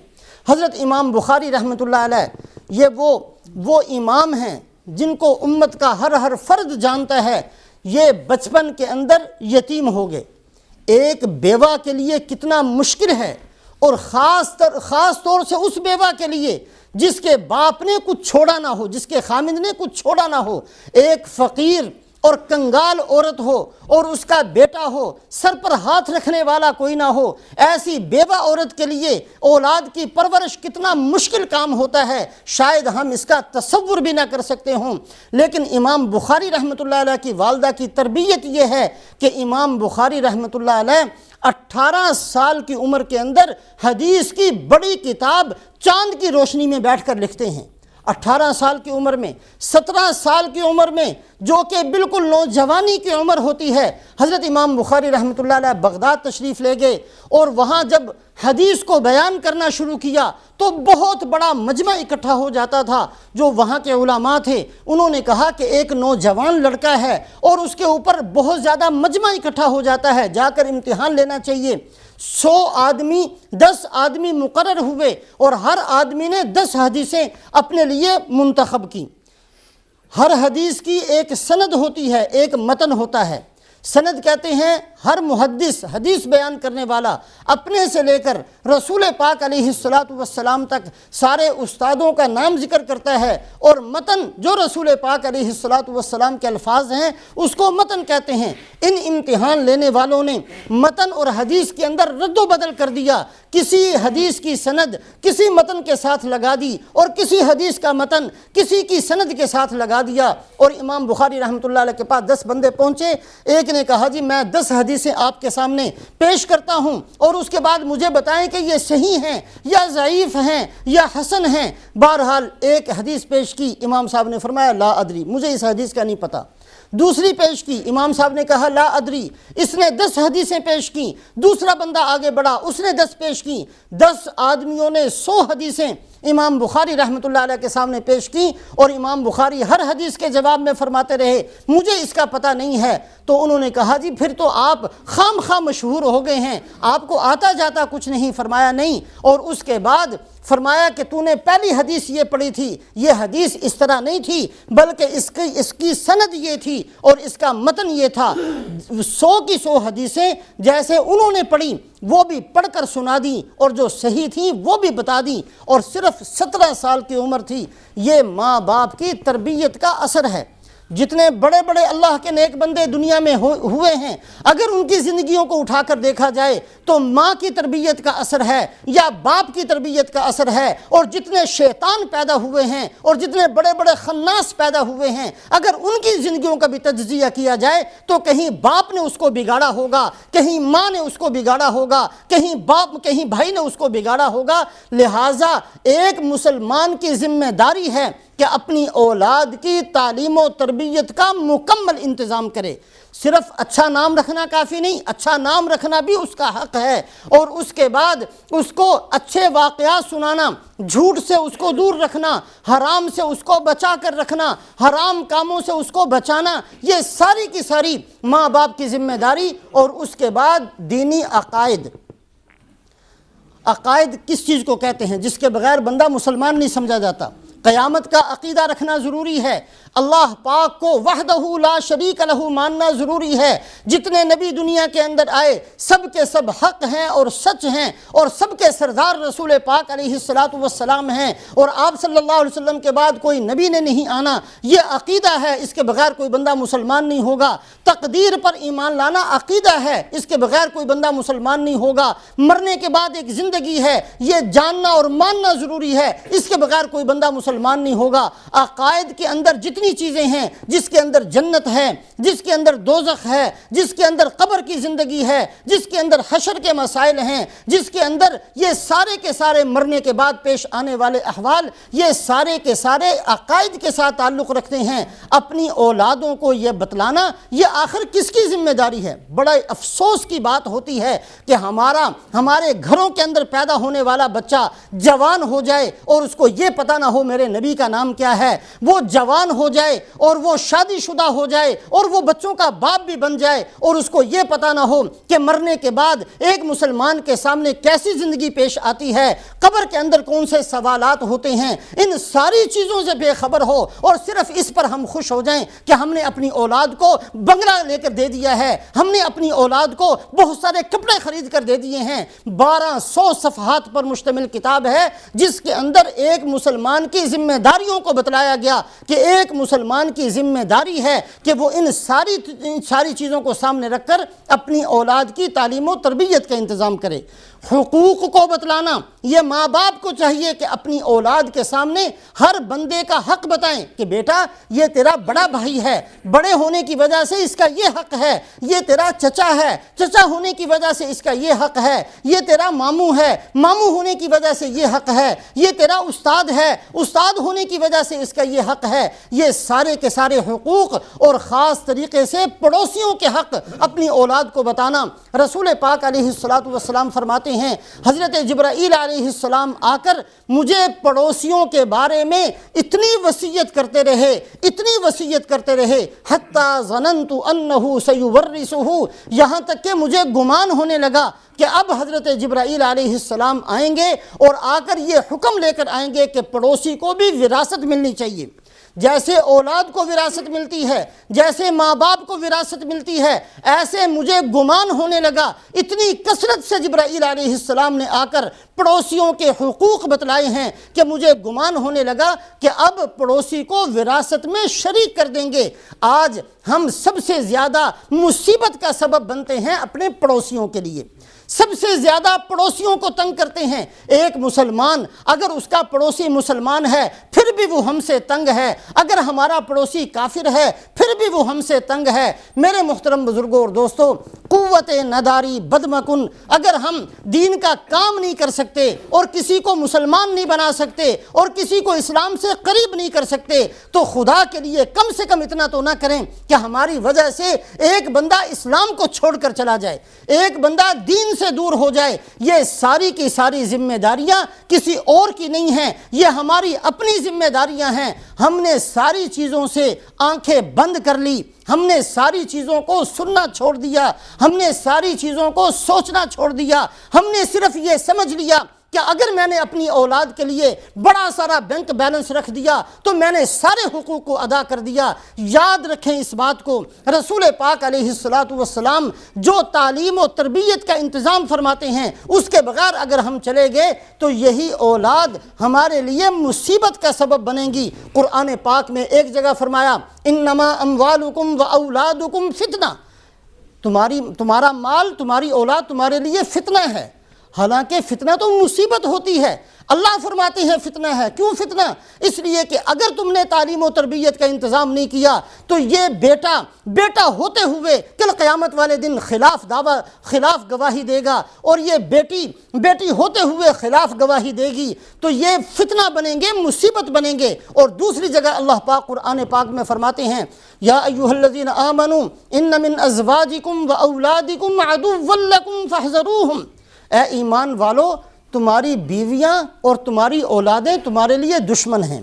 حضرت امام بخاری رحمۃ اللہ علیہ یہ وہ امام ہیں جن کو امت کا ہر فرد جانتا ہے، یہ بچپن کے اندر یتیم ہو گئے۔ ایک بیوہ کے لیے کتنا مشکل ہے، اور خاص طور سے اس بیوہ کے لیے جس کے باپ نے کچھ چھوڑا نہ ہو، جس کے خامند نے کچھ چھوڑا نہ ہو، ایک فقیر اور کنگال عورت ہو اور اس کا بیٹا ہو، سر پر ہاتھ رکھنے والا کوئی نہ ہو، ایسی بیوہ عورت کے لیے اولاد کی پرورش کتنا مشکل کام ہوتا ہے، شاید ہم اس کا تصور بھی نہ کر سکتے ہوں۔ لیکن امام بخاری رحمۃ اللہ علیہ کی والدہ کی تربیت یہ ہے کہ امام بخاری رحمۃ اللہ علیہ 18 سال کی عمر کے اندر حدیث کی بڑی کتاب چاند کی روشنی میں بیٹھ کر لکھتے ہیں۔ 18 سال کی عمر میں، 17 سال کی عمر میں، جو کہ بالکل نوجوانی کی عمر ہوتی ہے، حضرت امام بخاری رحمۃ اللہ علیہ بغداد تشریف لے گئے، اور وہاں جب حدیث کو بیان کرنا شروع کیا تو بہت بڑا مجمع اکٹھا ہو جاتا تھا۔ جو وہاں کے علماء تھے انہوں نے کہا کہ ایک نوجوان لڑکا ہے اور اس کے اوپر بہت زیادہ مجمع اکٹھا ہو جاتا ہے، جا کر امتحان لینا چاہیے۔ 100 آدمی 10 آدمی مقرر ہوئے اور ہر آدمی نے 10 حدیثیں اپنے لیے منتخب کی۔ ہر حدیث کی ایک سند ہوتی ہے، ایک متن ہوتا ہے۔ سند کہتے ہیں ہر محدث، حدیث بیان کرنے والا، اپنے سے لے کر رسول پاک علیہ السلام تک سارے استادوں کا نام ذکر کرتا ہے، اور متن جو رسول پاک علیہ السلام کے الفاظ ہیں اس کو متن کہتے ہیں۔ ان امتحان لینے والوں نے متن اور حدیث کے اندر رد و بدل کر دیا، کسی حدیث کی سند کسی متن کے ساتھ لگا دی اور کسی حدیث کا متن کسی کی سند کے ساتھ لگا دیا، اور امام بخاری رحمۃ اللہ علیہ کے پاس 10 بندے پہنچے۔ ایک نے کہا جی میں 10 حدیثیں آپ کے سامنے پیش کرتا ہوں اور اس کے بعد مجھے بتائیں کہ یہ صحیح ہیں یا ضعیف ہیں یا حسن ہیں۔ بہرحال ایک حدیث پیش کی، امام صاحب نے فرمایا لا ادری، مجھے اس حدیث کا نہیں پتہ۔ دوسری پیش کی، امام صاحب نے کہا لا ادری، اس نے 10 حدیثیں پیش کی۔ دوسرا بندہ آگے بڑھا، اس نے 10 پیش کی۔ 10 آدمیوں نے 100 حدیثیں امام بخاری رحمۃ اللہ علیہ کے سامنے پیش کی، اور امام بخاری ہر حدیث کے جواب میں فرماتے رہے مجھے اس کا پتہ نہیں ہے۔ تو انہوں نے کہا جی پھر تو آپ خام خواہ مشہور ہو گئے ہیں، آپ کو آتا جاتا کچھ نہیں۔ فرمایا نہیں، اور اس کے بعد فرمایا کہ تو نے پہلی حدیث یہ پڑھی تھی، یہ حدیث اس طرح نہیں تھی بلکہ اس کی سند یہ تھی اور اس کا متن یہ تھا۔ 100 کی 100 حدیثیں جیسے انہوں نے پڑھی وہ بھی پڑھ کر سنا دی، اور جو صحیح تھیں وہ بھی بتا دی، اور صرف 17 سال کی عمر تھی۔ یہ ماں باپ کی تربیت کا اثر ہے۔ جتنے بڑے بڑے اللہ کے نیک بندے دنیا میں ہوئے ہیں، اگر ان کی زندگیوں کو اٹھا کر دیکھا جائے تو ماں کی تربیت کا اثر ہے یا باپ کی تربیت کا اثر ہے۔ اور جتنے شیطان پیدا ہوئے ہیں اور جتنے بڑے بڑے خناس پیدا ہوئے ہیں، اگر ان کی زندگیوں کا بھی تجزیہ کیا جائے تو کہیں باپ نے اس کو بگاڑا ہوگا، کہیں ماں نے اس کو بگاڑا ہوگا، کہیں بھائی نے اس کو بگاڑا ہوگا۔ لہٰذا ایک مسلمان کی ذمہ داری ہے کہ اپنی اولاد کی تعلیم و تربیت کا مکمل انتظام کرے۔ صرف اچھا نام رکھنا کافی نہیں، اچھا نام رکھنا بھی اس کا حق ہے، اور اس کے بعد اس کو اچھے واقعات سنانا، جھوٹ سے اس کو دور رکھنا، حرام سے اس کو بچا کر رکھنا، حرام کاموں سے اس کو بچانا، یہ ساری کی ساری ماں باپ کی ذمہ داری۔ اور اس کے بعد دینی عقائد کس چیز کو کہتے ہیں جس کے بغیر بندہ مسلمان نہیں سمجھا جاتا؟ قیامت کا عقیدہ رکھنا ضروری ہے، اللہ پاک کو وحدہ لا شریک لہ ماننا ضروری ہے۔ جتنے نبی دنیا کے اندر آئے سب کے سب حق ہیں اور سچ ہیں، اور سب کے سردار رسول پاک علیہ السلام ہیں، اور آپ صلی اللہ علیہ وسلم کے بعد کوئی نبی نے نہیں آنا، یہ عقیدہ ہے، اس کے بغیر کوئی بندہ مسلمان نہیں ہوگا۔ تقدیر پر ایمان لانا عقیدہ ہے، اس کے بغیر کوئی بندہ مسلمان نہیں ہوگا۔ مرنے کے بعد ایک زندگی ہے، یہ جاننا اور ماننا ضروری ہے، اس کے بغیر کوئی بندہ مسلمان نہیں ہوگا۔ عقائد کے اندر جتنی چیزیں ہیں، جس کے اندر جنت ہے، جس کے اندر دوزخ ہے، جس کے اندر قبر کی زندگی ہے، جس کے اندر حشر کے مسائل ہیں، جس کے اندر یہ سارے کے سارے مرنے کے بعد پیش آنے والے احوال، یہ سارے کے سارے عقائد کے ساتھ تعلق رکھتے ہیں۔ اپنی اولادوں کو یہ بتلانا یہ آخر کس کی ذمہ داری ہے؟ بڑا افسوس کی بات ہوتی ہے کہ ہمارے گھروں کے اندر پیدا ہونے والا بچہ جوان ہو جائے اور اس کو یہ پتہ نہ ہو میرے نبی کا نام کیا ہے، وہ جوان ہو جائے اور وہ شادی شدہ ہو جائے اور وہ بچوں کا باپ بھی بن جائے اور اس کو یہ پتہ نہ ہو کہ مرنے کے بعد ایک مسلمان کے سامنے کیسی زندگی پیش آتی ہے، قبر کے اندر کون سے سوالات ہوتے ہیں، ان ساری چیزوں سے بے خبر ہو، اور صرف اس پر ہم خوش ہو جائیں کہ ہم نے اپنی اولاد کو بنگلہ لے کر دے دیا ہے، ہم نے اپنی اولاد کو بہت سارے کپڑے خرید کر دے دیے ہیں۔ 1200 صفحات پر مشتمل کتاب ہے، جس کے اندر ایک مسلمان کی ذمہ داریوں کو بتلایا گیا کہ ایک مسلمان کی ذمہ داری ہے کہ وہ ان ساری چیزوں کو سامنے رکھ کر اپنی اولاد کی تعلیم و تربیت کا انتظام کرے۔ حقوق کو بتلانا، یہ ماں باپ کو چاہیے کہ اپنی اولاد کے سامنے ہر بندے کا حق بتائیں کہ بیٹا یہ تیرا بڑا بھائی ہے، بڑے ہونے کی وجہ سے اس کا یہ حق ہے، یہ تیرا چچا ہے، چچا ہونے کی وجہ سے اس کا یہ حق ہے، یہ تیرا ماموں ہے، ماموں ہونے کی وجہ سے یہ حق ہے، یہ تیرا استاد ہے، استاد ہونے کی وجہ سے اس کا یہ حق ہے۔ یہ سارے کے سارے حقوق اور خاص طریقے سے پڑوسیوں کے حق اپنی اولاد کو بتانا۔ رسول پاک علیہ السلام فرماتے ہیں، حضرت جبرائیل علیہ السلام آ کر مجھے پڑوسیوں کے بارے میں اتنی وصیت کرتے رہے حتی ظننت انہ سیورثہ، یہاں تک کہ مجھے گمان ہونے لگا کہ اب حضرت جبرائیل علیہ السلام آئیں گے اور آ کر یہ حکم لے کر آئیں گے کہ پڑوسی کو بھی وراثت ملنی چاہیے۔ جیسے اولاد کو وراثت ملتی ہے، جیسے ماں باپ کو وراثت ملتی ہے، ایسے مجھے گمان ہونے لگا۔ اتنی کثرت سے جبرائیل علیہ السلام نے آ کر پڑوسیوں کے حقوق بتلائے ہیں کہ مجھے گمان ہونے لگا کہ اب پڑوسی کو وراثت میں شریک کر دیں گے۔ آج ہم سب سے زیادہ مصیبت کا سبب بنتے ہیں اپنے پڑوسیوں کے لیے، سب سے زیادہ پڑوسیوں کو تنگ کرتے ہیں۔ ایک مسلمان اگر اس کا پڑوسی مسلمان ہے پھر بھی وہ ہم سے تنگ ہے، اگر ہمارا پڑوسی کافر ہے پھر بھی وہ ہم سے تنگ ہے۔ میرے محترم بزرگوں اور دوستوں، قوت نداری بدمکن، اگر ہم دین کا کام نہیں کر سکتے اور کسی کو مسلمان نہیں بنا سکتے اور کسی کو اسلام سے قریب نہیں کر سکتے تو خدا کے لیے کم سے کم اتنا تو نہ کریں کہ ہماری وجہ سے ایک بندہ اسلام کو چھوڑ کر چلا جائے، ایک بندہ دین سے دور ہو جائے۔ یہ ساری کی ساری ذمہ داریاں کسی اور کی نہیں ہیں، یہ ہماری اپنی ذمہ داریاں ہیں۔ ہم نے ساری چیزوں سے آنکھیں بند کر لی، ہم نے ساری چیزوں کو سننا چھوڑ دیا، ہم نے ساری چیزوں کو سوچنا چھوڑ دیا، ہم نے صرف یہ سمجھ لیا کہ اگر میں نے اپنی اولاد کے لیے بڑا سارا بینک بیلنس رکھ دیا تو میں نے سارے حقوق کو ادا کر دیا۔ یاد رکھیں اس بات کو، رسول پاک علیہ السلام جو تعلیم و تربیت کا انتظام فرماتے ہیں اس کے بغیر اگر ہم چلے گئے تو یہی اولاد ہمارے لیے مصیبت کا سبب بنے گی۔ قرآن پاک میں ایک جگہ فرمایا، انما اموالکم و اولادکم فتنہ، تمہارا مال، تمہاری اولاد تمہارے لیے فتنہ ہے۔ حالانکہ فتنہ تو مصیبت ہوتی ہے، اللہ فرماتے ہیں فتنہ ہے۔ کیوں فتنہ؟ اس لیے کہ اگر تم نے تعلیم و تربیت کا انتظام نہیں کیا تو یہ بیٹا ہوتے ہوئے کل قیامت والے دن خلاف گواہی دے گا، اور یہ بیٹی ہوتے ہوئے خلاف گواہی دے گی، تو یہ فتنہ بنیں گے، مصیبت بنیں گے۔ اور دوسری جگہ اللہ پاک قرآن پاک میں فرماتے ہیں، یا ایھا الذین آمنوا ان من ازواجکم و اولادکم عدوا لکم فاحذروہم، اے ایمان والو تمہاری بیویاں اور تمہاری اولادیں تمہارے لیے دشمن ہیں۔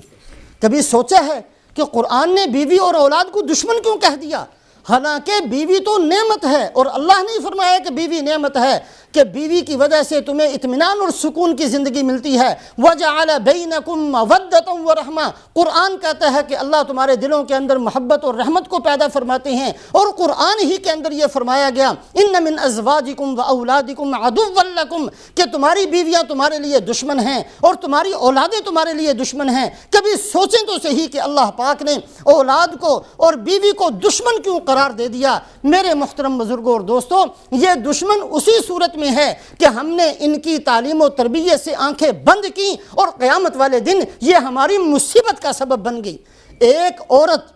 کبھی سوچا ہے کہ قرآن نے بیوی اور اولاد کو دشمن کیوں کہہ دیا؟ حالانکہ بیوی تو نعمت ہے، اور اللہ نے فرمایا کہ بیوی نعمت ہے۔ کہ بیوی کی وجہ سے تمہیں اطمینان اور سکون کی زندگی ملتی ہے۔ وَجَعَلَ بَيْنَكُمْ مَوَدَّةً وَرَحْمَةً، قرآن کہتا ہے کہ اللہ تمہارے دلوں کے اندر محبت اور رحمت کو پیدا فرماتے ہیں، اور قرآن ہی کے اندر یہ فرمایا گیا إِنَّ مِنْ أَزْوَاجِكُمْ وَأَوْلَادِكُمْ عَدُوًّا لَكُمْ، کہ تمہاری بیویاں تمہارے لیے دشمن ہیں اور تمہاری اولادیں تمہارے لیے دشمن ہیں۔ کبھی سوچیں تو صحیح کہ اللہ پاک نے اولاد کو اور بیوی کو دشمن کیوں قرار دے دیا؟ میرے محترم بزرگوں اور دوستوں، یہ دشمن اسی صورت میں ہے کہ ہم نے ان کی تعلیم و تربیت سے آنکھیں بند کی اور قیامت والے دن یہ ہماری مصیبت کا سبب بن گئی۔ ایک عورت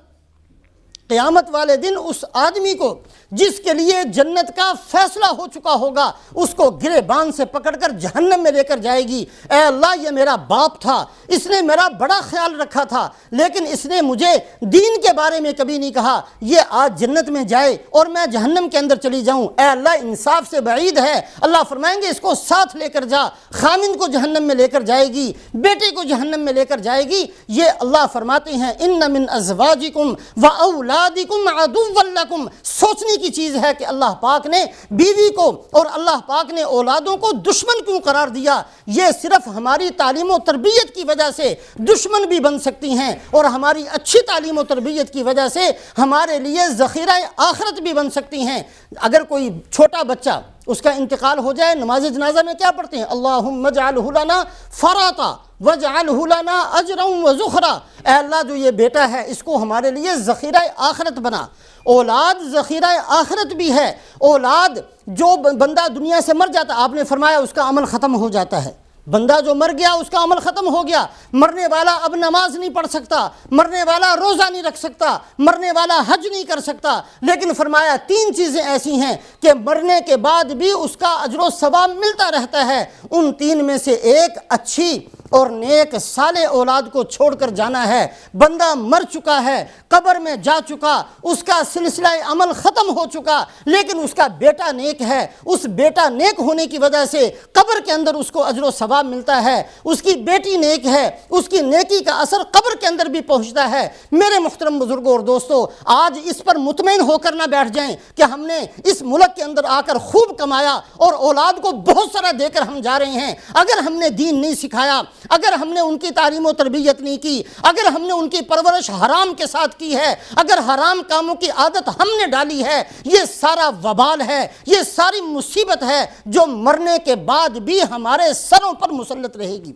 قیامت والے دن اس آدمی کو جس کے لیے جنت کا فیصلہ ہو چکا ہوگا، اس کو گریبان سے پکڑ کر جہنم میں لے کر جائے گی۔ اے اللہ، یہ میرا باپ تھا، اس نے میرا بڑا خیال رکھا تھا، لیکن اس نے مجھے دین کے بارے میں کبھی نہیں کہا، یہ آج جنت میں جائے اور میں جہنم کے اندر چلی جاؤں۔ اے اللہ، انصاف سے بعید ہے۔ اللہ فرمائیں گے اس کو ساتھ لے کر جا۔ خامند کو جہنم میں لے کر جائے گی، بیٹے کو جہنم میں لے کر جائے گی۔ یہ اللہ فرماتے ہیں ان من ازواجکم واولادکم عدوا لکم۔ سوچنے کی چیز ہے کہ اللہ پاک نے بیوی کو اور اللہ پاک نے اولادوں کو دشمن کیوں قرار دیا؟ یہ صرف ہماری تعلیم و تربیت کی وجہ سے دشمن بھی بن سکتی ہیں، اور ہماری اچھی تعلیم و تربیت کی وجہ سے ہمارے لیے ذخیرہ آخرت بھی بن سکتی ہیں۔ اگر کوئی چھوٹا بچہ اس کا انتقال ہو جائے، نماز جنازہ میں کیا پڑھتے ہیں؟ اللہم اجعلہ لنا فراطا واجعلہ لنا اجرا وذخرا۔ اے اللہ، جو یہ بیٹا ہے اس کو ہمارے لیے ذخیرہ آخرت بنا۔ اولاد ذخیرہ آخرت بھی ہے۔ اولاد، جو بندہ دنیا سے مر جاتا، آپ نے فرمایا اس کا عمل ختم ہو جاتا ہے۔ بندہ جو مر گیا اس کا عمل ختم ہو گیا۔ مرنے والا اب نماز نہیں پڑھ سکتا، مرنے والا روزہ نہیں رکھ سکتا، مرنے والا حج نہیں کر سکتا، لیکن فرمایا تین چیزیں ایسی ہیں کہ مرنے کے بعد بھی اس کا اجر و ثواب ملتا رہتا ہے۔ ان تین میں سے ایک اچھی اور نیک صالح اولاد کو چھوڑ کر جانا ہے۔ بندہ مر چکا ہے، قبر میں جا چکا، اس کا سلسلہ عمل ختم ہو چکا، لیکن اس کا بیٹا نیک ہے۔ اس بیٹا نیک ہونے کی وجہ سے قبر کے اندر اس کو اجر و ثواب ملتا ہے۔ اس کی بیٹی نیک ہے، اس کی نیکی کا اثر قبر کے اندر بھی پہنچتا ہے۔ میرے محترم بزرگوں اور دوستوں، آج اس پر مطمئن ہو کر نہ بیٹھ جائیں کہ ہم نے اس ملک کے اندر آ کر خوب کمایا اور اولاد کو بہت سارا دے کر ہم جا رہے ہیں۔ اگر ہم نے دین نہیں سکھایا، اگر ہم نے ان کی تعلیم و تربیت نہیں کی، اگر ہم نے ان کی پرورش حرام کے ساتھ کی ہے، اگر حرام کاموں کی عادت ہم نے ڈالی ہے، یہ سارا وبال ہے، یہ ساری مصیبت ہے جو مرنے کے بعد بھی ہمارے سروں پر مسلط رہے گی۔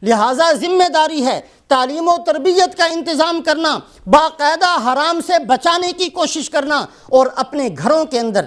لہٰذا ذمہ داری ہے تعلیم و تربیت کا انتظام کرنا، باقاعدہ حرام سے بچانے کی کوشش کرنا، اور اپنے گھروں کے اندر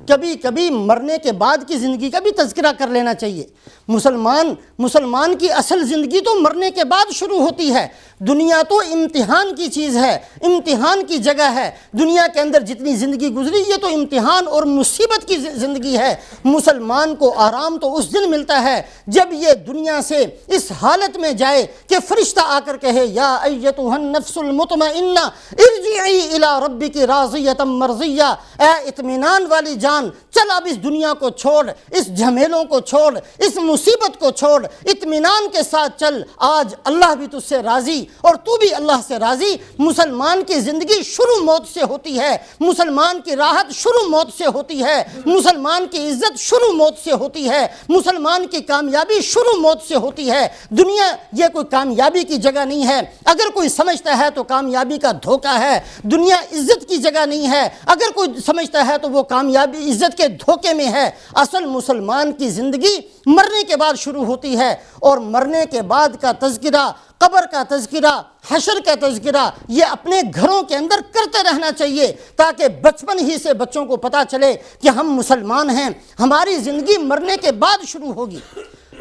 کبھی کبھی مرنے کے بعد کی زندگی کا بھی تذکرہ کر لینا چاہیے۔ مسلمان کی اصل زندگی تو مرنے کے بعد شروع ہوتی ہے۔ دنیا تو امتحان کی چیز ہے، امتحان کی جگہ ہے۔ دنیا کے اندر جتنی زندگی گزری یہ تو امتحان اور مصیبت کی زندگی ہے۔ مسلمان کو آرام تو اس دن ملتا ہے جب یہ دنیا سے اس حالت میں جائے کہ فرشتہ آ کر کہے یا ایتھا النفس المطمئنہ ارجعی الی ربک راضیۃ مرضیہ، اے اطمینان والی جان، چل اب اس دنیا کو چھوڑ، اس جھمیلوں کو چھوڑ، اس مصیبت کو چھوڑ، اطمینان کے ساتھ چل۔ آج اللہ بھی تجھ سے راضی اور تو بھی اللہ سے راضی۔ مسلمان کی زندگی شروع موت سے ہوتی ہے، مسلمان کی راحت شروع موت سے ہوتی ہے، مسلمان کی عزت شروع موت سے ہوتی ہے، مسلمان کی کامیابی شروع موت سے ہوتی ہے۔ دنیا یہ کوئی کامیابی کی جگہ نہیں ہے، اگر کوئی سمجھتا ہے تو کامیابی کا دھوکہ ہے۔ دنیا عزت کی جگہ نہیں ہے، اگر کوئی سمجھتا ہے تو وہ کامیابی عزت کے دھوکے میں ہے۔ اصل مسلمان کی زندگی مرنے کے بعد شروع ہوتی ہے، اور مرنے کے بعد کا تذکرہ، قبر کا تذکرہ، حشر کا تذکرہ یہ اپنے گھروں کے اندر کرتے رہنا چاہیے، تاکہ بچپن ہی سے بچوں کو پتہ چلے کہ ہم مسلمان ہیں، ہماری زندگی مرنے کے بعد شروع ہوگی۔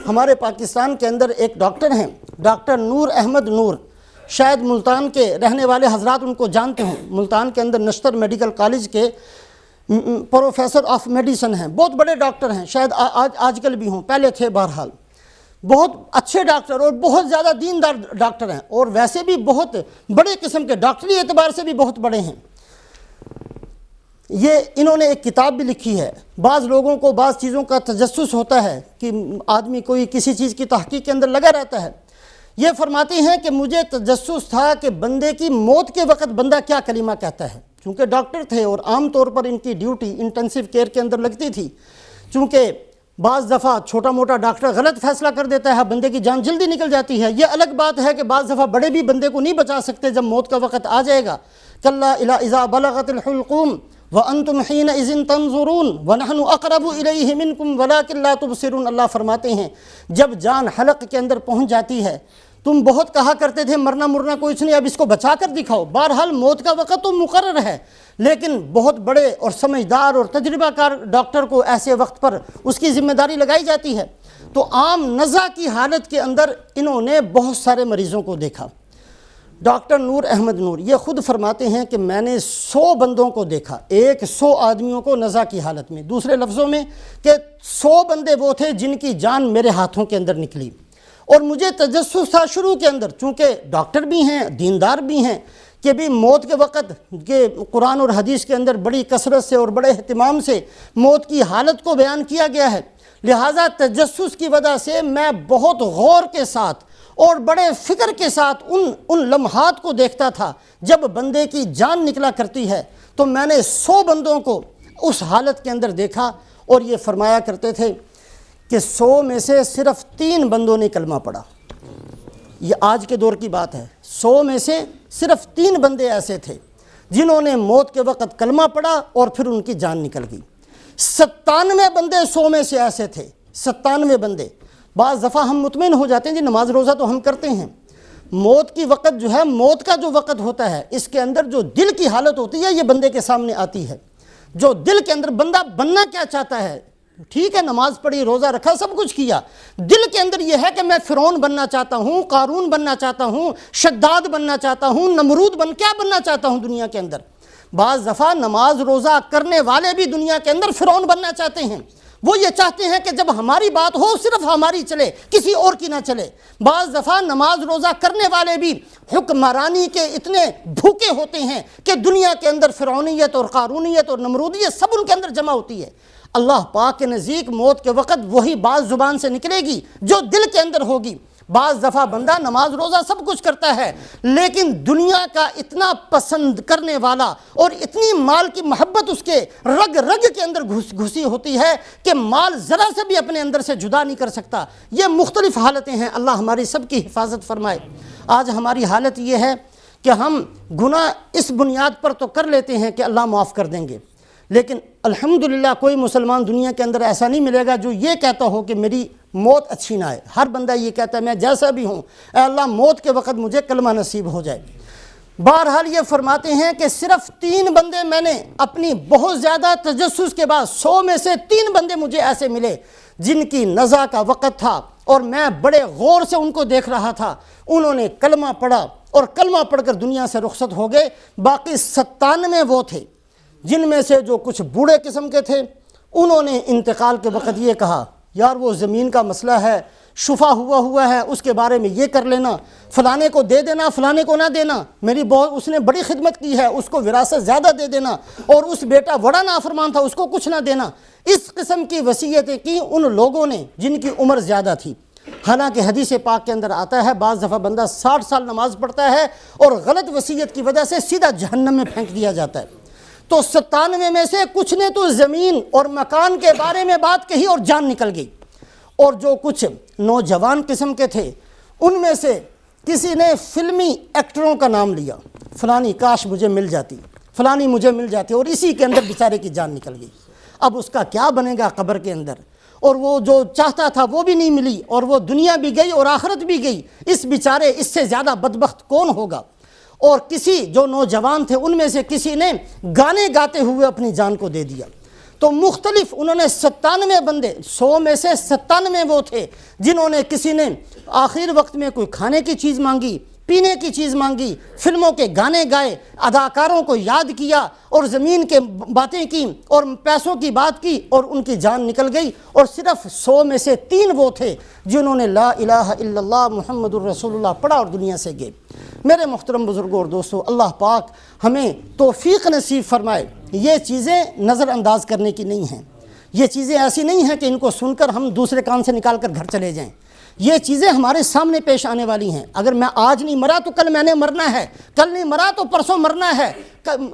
ہمارے پاکستان کے اندر ایک ڈاکٹر ہیں، ڈاکٹر نور احمد نور، شاید ملتان کے رہنے والے حضرات ان کو جانتے ہوں۔ ملتان کے اندر نشتر میڈیکل کالج کے پروفیسر آف میڈیسن ہیں، بہت بڑے ڈاکٹر ہیں، شاید آج کل بھی ہوں، پہلے تھے بہرحال۔ بہت اچھے ڈاکٹر اور بہت زیادہ دیندار ڈاکٹر ہیں، اور ویسے بھی بہت بڑے قسم کے، ڈاکٹری اعتبار سے بھی بہت بڑے ہیں۔ انہوں نے ایک کتاب بھی لکھی ہے۔ بعض لوگوں کو بعض چیزوں کا تجسس ہوتا ہے کہ آدمی کوئی کسی چیز کی تحقیق کے اندر لگا رہتا ہے۔ یہ فرماتے ہیں کہ مجھے تجسس تھا کہ بندے کی موت کے وقت بندہ کیا کلمہ کہتا ہے۔ چونکہ ڈاکٹر تھے اور عام طور پر ان کی ڈیوٹی انٹینسیو کیئر کے اندر لگتی تھی، چونکہ بعض دفعہ چھوٹا موٹا ڈاکٹر غلط فیصلہ کر دیتا ہے، بندے کی جان جلدی نکل جاتی ہے۔ یہ الگ بات ہے کہ بعض دفعہ بڑے بھی بندے کو نہیں بچا سکتے جب موت کا وقت آ جائے گا۔ کلا اذا بلغت الحلقوم وانتم حینئذ تنظرون ونحن اقرب الیہ منکم ولکن لا تبصرون۔ اللہ فرماتے ہیں جب جان حلق کے اندر پہنچ جاتی ہے، تم بہت کہا کرتے تھے مرنا کچھ نہیں، اب اس کو بچا کر دکھاؤ۔ بہرحال موت کا وقت تو مقرر ہے، لیکن بہت بڑے اور سمجھدار اور تجربہ کار ڈاکٹر کو ایسے وقت پر اس کی ذمہ داری لگائی جاتی ہے۔ تو عام نزع کی حالت کے اندر انہوں نے بہت سارے مریضوں کو دیکھا۔ ڈاکٹر نور احمد نور یہ خود فرماتے ہیں کہ میں نے 100 بندوں کو دیکھا، 100 آدمیوں کو نزع کی حالت میں، دوسرے لفظوں میں کہ 100 بندے وہ تھے جن کی جان میرے ہاتھوں کے اندر نکلی۔ اور مجھے تجسس تھا شروع کے اندر، چونکہ ڈاکٹر بھی ہیں، دیندار بھی ہیں، کہ بھی موت کے وقت کہ قرآن اور حدیث کے اندر بڑی کثرت سے اور بڑے اہتمام سے موت کی حالت کو بیان کیا گیا ہے، لہٰذا تجسس کی وجہ سے میں بہت غور کے ساتھ اور بڑے فکر کے ساتھ ان لمحات کو دیکھتا تھا جب بندے کی جان نکلا کرتی ہے۔ تو میں نے 100 بندوں کو اس حالت کے اندر دیکھا، اور یہ فرمایا کرتے تھے کہ 100 میں سے صرف 3 بندوں نے کلمہ پڑھا۔ یہ آج کے دور کی بات ہے، 100 میں سے صرف 3 بندے ایسے تھے جنہوں نے موت کے وقت کلمہ پڑھا اور پھر ان کی جان نکل گئی۔ 97 بندے 100 میں سے ایسے تھے، 97 بندے۔ بعض دفعہ ہم مطمئن ہو جاتے ہیں جی نماز روزہ تو ہم کرتے ہیں، موت کی وقت جو ہے، موت کا جو وقت ہوتا ہے، اس کے اندر جو دل کی حالت ہوتی ہے یہ بندے کے سامنے آتی ہے۔ جو دل کے اندر بندہ بننا کیا چاہتا ہے، ٹھیک ہے نماز پڑھی، روزہ رکھا، سب کچھ کیا، دل کے اندر یہ ہے کہ میں فرعون بننا چاہتا ہوں، قارون بننا چاہتا ہوں، شداد بننا چاہتا ہوں، نمرود کیا بننا چاہتا ہوں دنیا کے اندر۔ بعض دفعہ نماز روزہ کرنے والے بھی دنیا کے اندر فرعون بننا چاہتے ہیں، وہ یہ چاہتے ہیں کہ جب ہماری بات ہو صرف ہماری چلے، کسی اور کی نہ چلے۔ بعض دفعہ نماز روزہ کرنے والے بھی حکمرانی کے اتنے بھوکے ہوتے ہیں کہ دنیا کے اندر فرعونیت اور قارونیت اور نمرودیت سب ان کے اندر جمع ہوتی ہے۔ اللہ پاک کے نزدیک موت کے وقت وہی بات زبان سے نکلے گی جو دل کے اندر ہوگی۔ بعض دفعہ بندہ نماز روزہ سب کچھ کرتا ہے، لیکن دنیا کا اتنا پسند کرنے والا اور اتنی مال کی محبت اس کے رگ رگ کے اندر گھسی ہوتی ہے کہ مال ذرا سے بھی اپنے اندر سے جدا نہیں کر سکتا۔ یہ مختلف حالتیں ہیں، اللہ ہماری سب کی حفاظت فرمائے۔ آج ہماری حالت یہ ہے کہ ہم گناہ اس بنیاد پر تو کر لیتے ہیں کہ اللہ معاف کر دیں گے، لیکن الحمدللہ کوئی مسلمان دنیا کے اندر ایسا نہیں ملے گا جو یہ کہتا ہو کہ میری موت اچھی نہ آئے۔ ہر بندہ یہ کہتا ہے میں جیسا بھی ہوں، اے اللہ موت کے وقت مجھے کلمہ نصیب ہو جائے۔ بہرحال یہ فرماتے ہیں کہ صرف 3 بندے میں نے اپنی بہت زیادہ تجسس کے بعد 100 میں سے 3 بندے مجھے ایسے ملے جن کی نزع کا وقت تھا اور میں بڑے غور سے ان کو دیکھ رہا تھا۔ انہوں نے کلمہ پڑھا اور کلمہ پڑھ کر دنیا سے رخصت ہو گئے۔ باقی 97 وہ تھے جن میں سے جو کچھ بوڑھے قسم کے تھے، انہوں نے انتقال کے وقت یہ کہا یار وہ زمین کا مسئلہ ہے، شفا ہوا ہے، اس کے بارے میں یہ کر لینا، فلانے کو دے دینا، فلانے کو نہ دینا، میری بہت اس نے بڑی خدمت کی ہے، اس کو وراثت زیادہ دے دینا، اور اس بیٹا بڑا نافرمان تھا اس کو کچھ نہ دینا۔ اس قسم کی وصیتیں کی ان لوگوں نے جن کی عمر زیادہ تھی۔ حالانکہ حدیث پاک کے اندر آتا ہے بعض دفعہ بندہ 60 سال نماز پڑھتا ہے اور غلط وصیت کی وجہ سے سیدھا جہنم میں پھینک دیا جاتا ہے۔ تو 97 میں سے کچھ نے تو زمین اور مکان کے بارے میں بات کہی اور جان نکل گئی، اور جو کچھ نوجوان قسم کے تھے ان میں سے کسی نے فلمی ایکٹروں کا نام لیا، فلانی کاش مجھے مل جاتی، فلانی مجھے مل جاتی، اور اسی کے اندر بیچارے کی جان نکل گئی۔ اب اس کا کیا بنے گا قبر کے اندر، اور وہ جو چاہتا تھا وہ بھی نہیں ملی، اور وہ دنیا بھی گئی اور آخرت بھی گئی۔ اس بیچارے اس سے زیادہ بدبخت کون ہوگا؟ اور کسی جو نوجوان تھے ان میں سے کسی نے گانے گاتے ہوئے اپنی جان کو دے دیا۔ تو مختلف انہوں نے 97 بندے، 100 میں سے 97 وہ تھے جنہوں نے کسی نے آخر وقت میں کوئی کھانے کی چیز مانگی، پینے کی چیز مانگی، فلموں کے گانے گائے، اداکاروں کو یاد کیا اور زمین کے باتیں کی اور پیسوں کی بات کی، اور ان کی جان نکل گئی۔ اور صرف 100 میں سے 3 وہ تھے جنہوں نے لا الہ الا اللہ محمد الرسول اللہ پڑھا اور دنیا سے گئے۔ میرے محترم بزرگوں اور دوستو، اللہ پاک ہمیں توفیق نصیب فرمائے۔ یہ چیزیں نظر انداز کرنے کی نہیں ہیں، یہ چیزیں ایسی نہیں ہیں کہ ان کو سن کر ہم دوسرے کان سے نکال کر گھر چلے جائیں۔ یہ چیزیں ہمارے سامنے پیش آنے والی ہیں. اگر میں آج نہیں مرا تو کل میں نے مرنا ہے, کل نہیں مرا تو پرسوں مرنا ہے.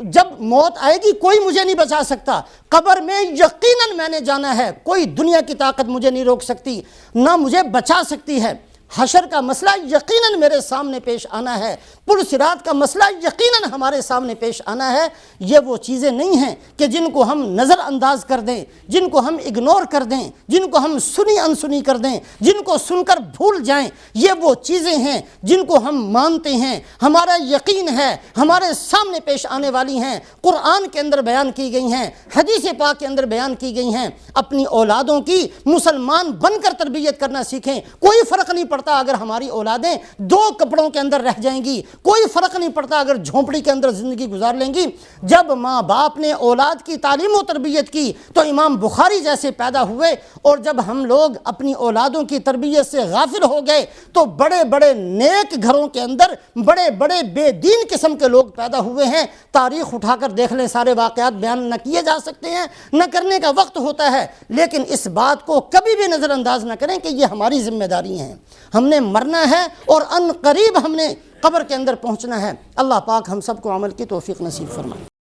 جب موت آئے گی کوئی مجھے نہیں بچا سکتا. قبر میں یقیناً میں نے جانا ہے, کوئی دنیا کی طاقت مجھے نہیں روک سکتی, نہ مجھے بچا سکتی ہے. حشر کا مسئلہ یقیناً میرے سامنے پیش آنا ہے, پل صراط کا مسئلہ یقیناً ہمارے سامنے پیش آنا ہے. یہ وہ چیزیں نہیں ہیں کہ جن کو ہم نظر انداز کر دیں, جن کو ہم اگنور کر دیں, جن کو ہم سنی انسنی کر دیں, جن کو سن کر بھول جائیں. یہ وہ چیزیں ہیں جن کو ہم مانتے ہیں, ہمارا یقین ہے, ہمارے سامنے پیش آنے والی ہیں, قرآن کے اندر بیان کی گئی ہیں, حدیث پاک کے اندر بیان کی گئی ہیں. اپنی اولادوں کی مسلمان بن کر تربیت کرنا سیکھیں. کوئی فرق نہیں پڑتا اگر ہماری اولادیں 2 کپڑوں کے اندر رہ جائیں گی, کوئی فرق نہیں پڑتا اگر جھونپڑی کے اندر زندگی گزار لیں گی. جب ماں باپ نے اولاد کی تعلیم و تربیت کی تو امام بخاری جیسے پیدا ہوئے, اور جب ہم لوگ اپنی اولادوں کی تربیت سے غافل ہو گئے تو بڑے بڑے نیک گھروں کے اندر بڑے بڑے بے دین قسم کے لوگ پیدا ہوئے ہیں. تاریخ اٹھا کر دیکھ لیں, سارے واقعات بیان نہ کیے جا سکتے ہیں, نہ کرنے کا وقت ہوتا ہے, لیکن اس بات کو کبھی بھی نظر انداز نہ کریں کہ یہ ہماری ذمہ داری ہیں. ہم نے مرنا ہے اور ان قریب ہم نے قبر کے اندر پہنچنا ہے. اللہ پاک ہم سب کو عمل کی توفیق نصیب فرمائے.